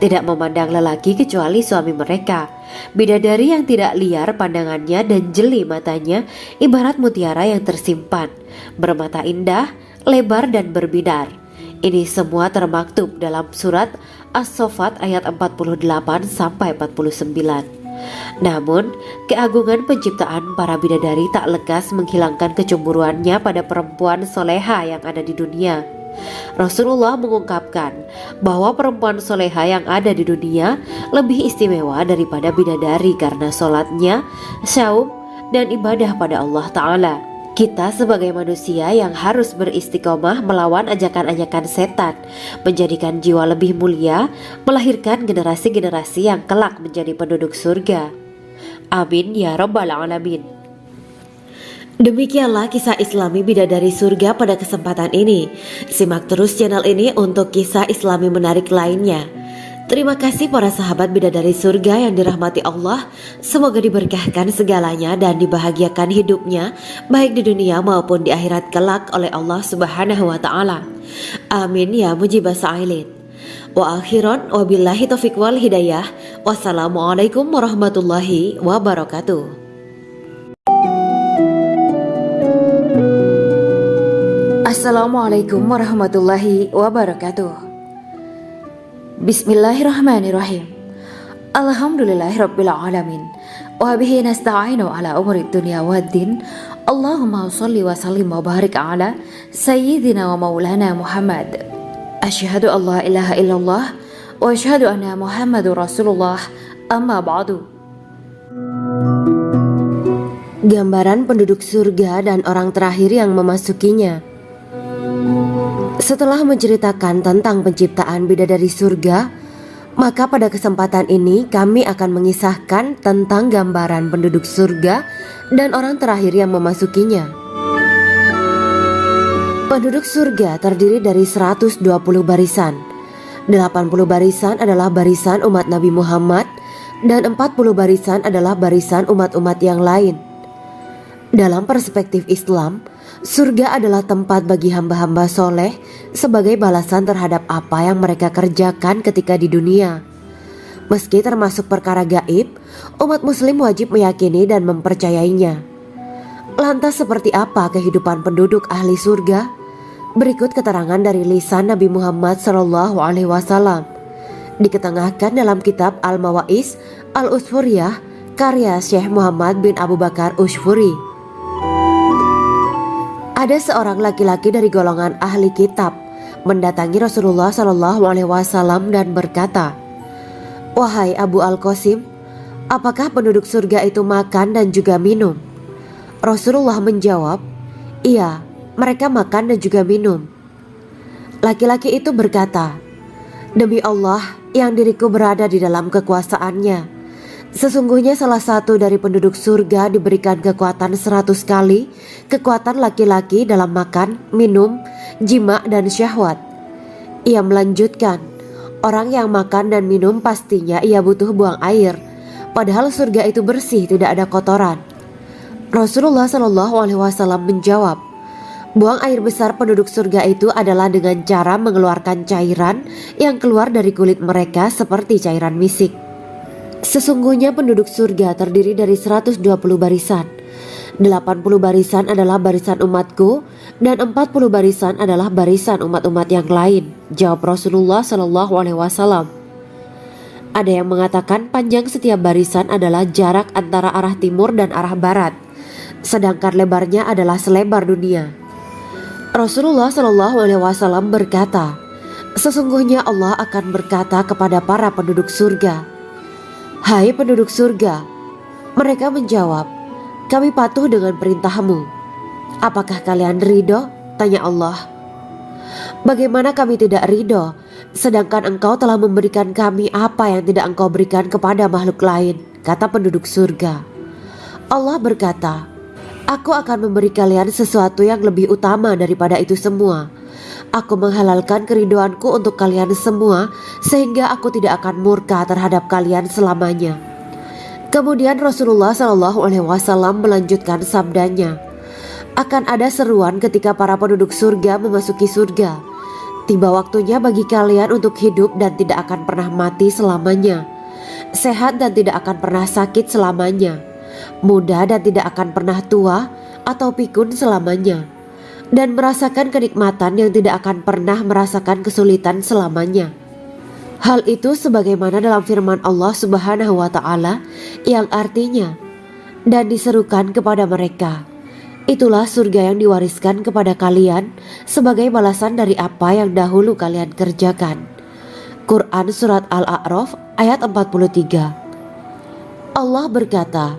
tidak memandang lelaki kecuali suami mereka. Bidadari yang tidak liar pandangannya dan jeli matanya ibarat mutiara yang tersimpan, bermata indah, lebar dan berbinar. Ini semua termaktub dalam surat As-Saffat ayat 48 sampai 49. Namun, keagungan penciptaan para bidadari tak lekas menghilangkan kecemburuannya pada perempuan soleha yang ada di dunia. Rasulullah mengungkapkan bahwa perempuan soleha yang ada di dunia lebih istimewa daripada bidadari karena sholatnya, saum, dan ibadah pada Allah Ta'ala. Kita sebagai manusia yang harus beristiqomah melawan ajakan-ajakan setan, menjadikan jiwa lebih mulia, melahirkan generasi-generasi yang kelak menjadi penduduk surga. Amin ya Rabbal Alamin. Demikianlah kisah Islami bidadari surga pada kesempatan ini. Simak terus channel ini untuk kisah Islami menarik lainnya. Terima kasih para sahabat bidadari surga yang dirahmati Allah. Semoga diberkahkan segalanya dan dibahagiakan hidupnya baik di dunia maupun di akhirat kelak oleh Allah Subhanahu wa taala. Amin ya mujibah sa'ilin. Wa akhiran wabillahi taufiq wal hidayah. Wassalamualaikum warahmatullahi wabarakatuh. Assalamualaikum warahmatullahi wabarakatuh. Bismillahirrahmanirrahim. Alhamdulillahirabbil alamin. Wa bihi nasta'inu ala umuri dunya waddin. Allahumma shalli wa sallim wa barik ala sayyidina wa maulana Muhammad. Asyhadu an la ilaha illallah wa asyhadu anna Muhammadur Rasulullah. Amma ba'du. Gambaran penduduk surga dan orang terakhir yang memasukinya. Setelah menceritakan tentang penciptaan bidadari surga, maka pada kesempatan ini kami akan mengisahkan tentang gambaran penduduk surga dan orang terakhir yang memasukinya. Penduduk surga terdiri dari 120 barisan. 80 barisan adalah barisan umat Nabi Muhammad dan 40 barisan adalah barisan umat-umat yang lain. Dalam perspektif Islam, surga adalah tempat bagi hamba-hamba soleh sebagai balasan terhadap apa yang mereka kerjakan ketika di dunia. Meski termasuk perkara gaib, umat muslim wajib meyakini dan mempercayainya. Lantas seperti apa kehidupan penduduk ahli surga? Berikut keterangan dari lisan Nabi Muhammad SAW. Diketengahkan dalam kitab Al-Mawaiz Al-Usfuriyah karya Syekh Muhammad bin Abu Bakar Ushfuri. Ada seorang laki-laki dari golongan ahli kitab mendatangi Rasulullah SAW dan berkata, "Wahai Abu Al-Qasim, apakah penduduk surga itu makan dan juga minum?" Rasulullah menjawab, "Iya, mereka makan dan juga minum." Laki-laki itu berkata, Demi Allah yang diriku berada di dalam kekuasaannya, sesungguhnya salah satu dari penduduk surga diberikan kekuatan 100 kali kekuatan laki-laki dalam makan, minum, jima dan syahwat. Ia melanjutkan, orang yang makan dan minum pastinya ia butuh buang air, padahal surga itu bersih, tidak ada kotoran. Rasulullah SAW menjawab, buang air besar penduduk surga itu adalah dengan cara mengeluarkan cairan yang keluar dari kulit mereka seperti cairan misik. Sesungguhnya penduduk surga terdiri dari 120 barisan. 80 barisan adalah barisan umatku dan 40 barisan adalah barisan umat-umat yang lain, jawab Rasulullah SAW. Ada yang mengatakan panjang setiap barisan adalah jarak antara arah timur dan arah barat, sedangkan lebarnya adalah selebar dunia. Rasulullah SAW berkata, sesungguhnya Allah akan berkata kepada para penduduk surga, hai penduduk surga. Mereka menjawab, kami patuh dengan perintahmu. Apakah kalian ridho? Tanya Allah. Bagaimana kami tidak ridho, sedangkan engkau telah memberikan kami apa yang tidak engkau berikan kepada makhluk lain, kata penduduk surga. Allah berkata, aku akan memberi kalian sesuatu yang lebih utama daripada itu semua. Aku menghalalkan keridoanku untuk kalian semua, sehingga aku tidak akan murka terhadap kalian selamanya. Kemudian Rasulullah SAW melanjutkan sabdanya, akan ada seruan ketika para penduduk surga memasuki surga. Tiba waktunya bagi kalian untuk hidup dan tidak akan pernah mati selamanya, sehat dan tidak akan pernah sakit selamanya, muda dan tidak akan pernah tua atau pikun selamanya, dan merasakan kenikmatan yang tidak akan pernah merasakan kesulitan selamanya. Hal itu sebagaimana dalam firman Allah Subhanahu wa Ta'ala yang artinya, dan diserukan kepada mereka, itulah surga yang diwariskan kepada kalian sebagai balasan dari apa yang dahulu kalian kerjakan. Quran Surat Al-A'raf ayat 43. Allah berkata,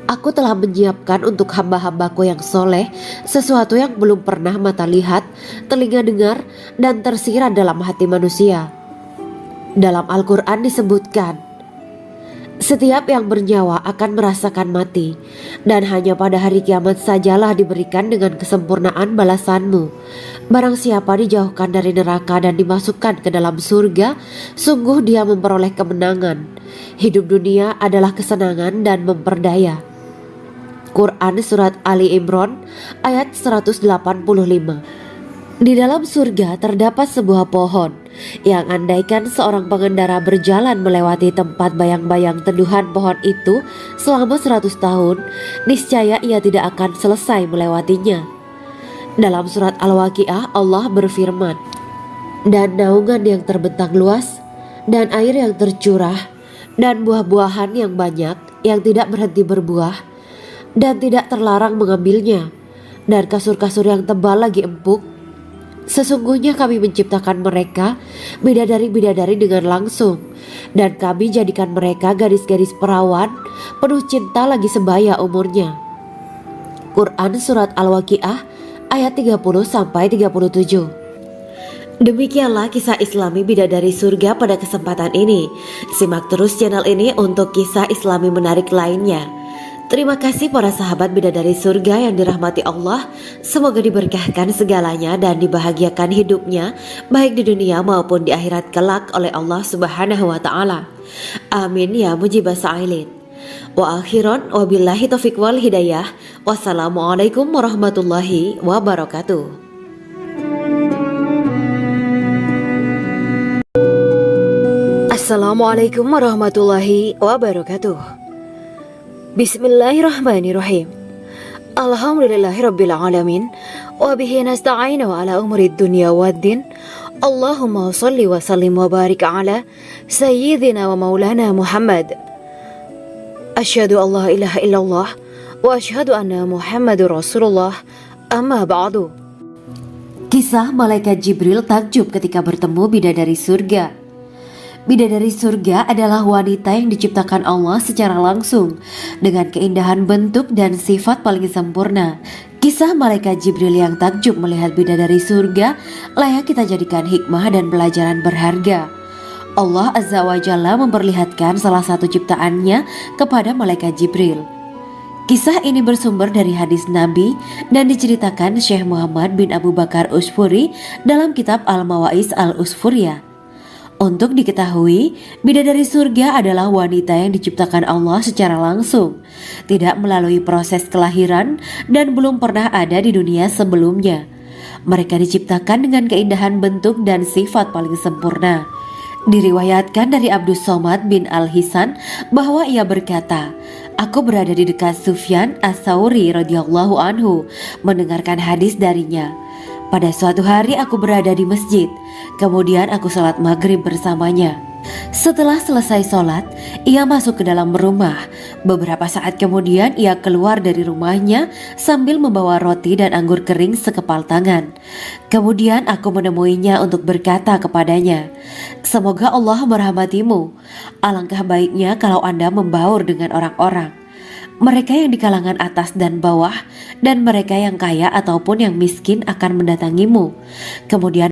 aku telah menyiapkan untuk hamba-hambaku yang soleh sesuatu yang belum pernah mata lihat, telinga dengar, dan tersirat dalam hati manusia. Dalam Al-Quran disebutkan, setiap yang bernyawa akan merasakan mati, dan hanya pada hari kiamat sajalah diberikan dengan kesempurnaan balasanmu. Barang siapa dijauhkan dari neraka dan dimasukkan ke dalam surga, sungguh dia memperoleh kemenangan. Hidup dunia adalah kesenangan dan memperdaya. Quran Surat Ali Imran ayat 185. Di dalam surga terdapat sebuah pohon yang andaikan seorang pengendara berjalan melewati tempat bayang-bayang teduhan pohon itu selama 100 tahun, niscaya ia tidak akan selesai melewatinya. Dalam surat Al-Waqiah Allah berfirman, dan naungan yang terbentang luas, dan air yang tercurah, dan buah-buahan yang banyak yang tidak berhenti berbuah, dan tidak terlarang mengambilnya, dan kasur-kasur yang tebal lagi empuk. Sesungguhnya kami menciptakan mereka bidadari-bidadari dengan langsung, dan kami jadikan mereka gadis-gadis perawan penuh cinta lagi sebaya umurnya. Quran Surat Al-Waqiah ayat 30-37. Demikianlah kisah Islami bidadari surga pada kesempatan ini. Simak terus channel ini untuk kisah Islami menarik lainnya. Terima kasih para sahabat bidadari surga yang dirahmati Allah. Semoga diberkahkan segalanya dan dibahagiakan hidupnya, baik di dunia maupun di akhirat kelak oleh Allah Subhanahu wa Ta'ala. Amin ya mujibah sa'ilin. Wa akhiran wabillahi taufiq wal hidayah. Wassalamualaikum warahmatullahi wabarakatuh. Assalamualaikum warahmatullahi wabarakatuh. Bismillahirrahmanirrahim. Alhamdulillahirabbil alamin wa bihi nasta'inu ala umuri dunya waddin. Allahumma shalli wa sallim wa barik ala sayyidina wa maulana Muhammad. Asyhadu an la ilaha illallah wa asyhadu anna Muhammadur Rasulullah. Amma ba'du. Kisah malaikat Jibril takjub ketika bertemu bidadari surga. Bidadari surga adalah wanita yang diciptakan Allah secara langsung dengan keindahan bentuk dan sifat paling sempurna. Kisah malaikat Jibril yang takjub melihat bidadari surga layak kita jadikan hikmah dan pelajaran berharga. Allah Azza wa Jalla memperlihatkan salah satu ciptaannya kepada malaikat Jibril. Kisah ini bersumber dari hadis Nabi dan diceritakan Syekh Muhammad bin Abu Bakar Usfuri dalam kitab Al-Mawais Al-Usfuriyah. Untuk diketahui, bidadari surga adalah wanita yang diciptakan Allah secara langsung, tidak melalui proses kelahiran dan belum pernah ada di dunia sebelumnya. Mereka diciptakan dengan keindahan bentuk dan sifat paling sempurna. Diriwayatkan dari Abdus Somad bin Al-Hisan bahwa ia berkata, "Aku berada di dekat Sufyan As-Sauri radhiyallahu anhu mendengarkan hadis darinya. Pada suatu hari aku berada di masjid, kemudian aku sholat maghrib bersamanya. Setelah selesai sholat, ia masuk ke dalam rumah. Beberapa saat kemudian ia keluar dari rumahnya sambil membawa roti dan anggur kering sekepal tangan. Kemudian aku menemuinya untuk berkata kepadanya, 'Semoga Allah merahmatimu. Alangkah baiknya kalau Anda membaur dengan orang-orang. Mereka yang di kalangan atas dan bawah, dan mereka yang kaya ataupun yang miskin akan mendatangimu.' Kemudian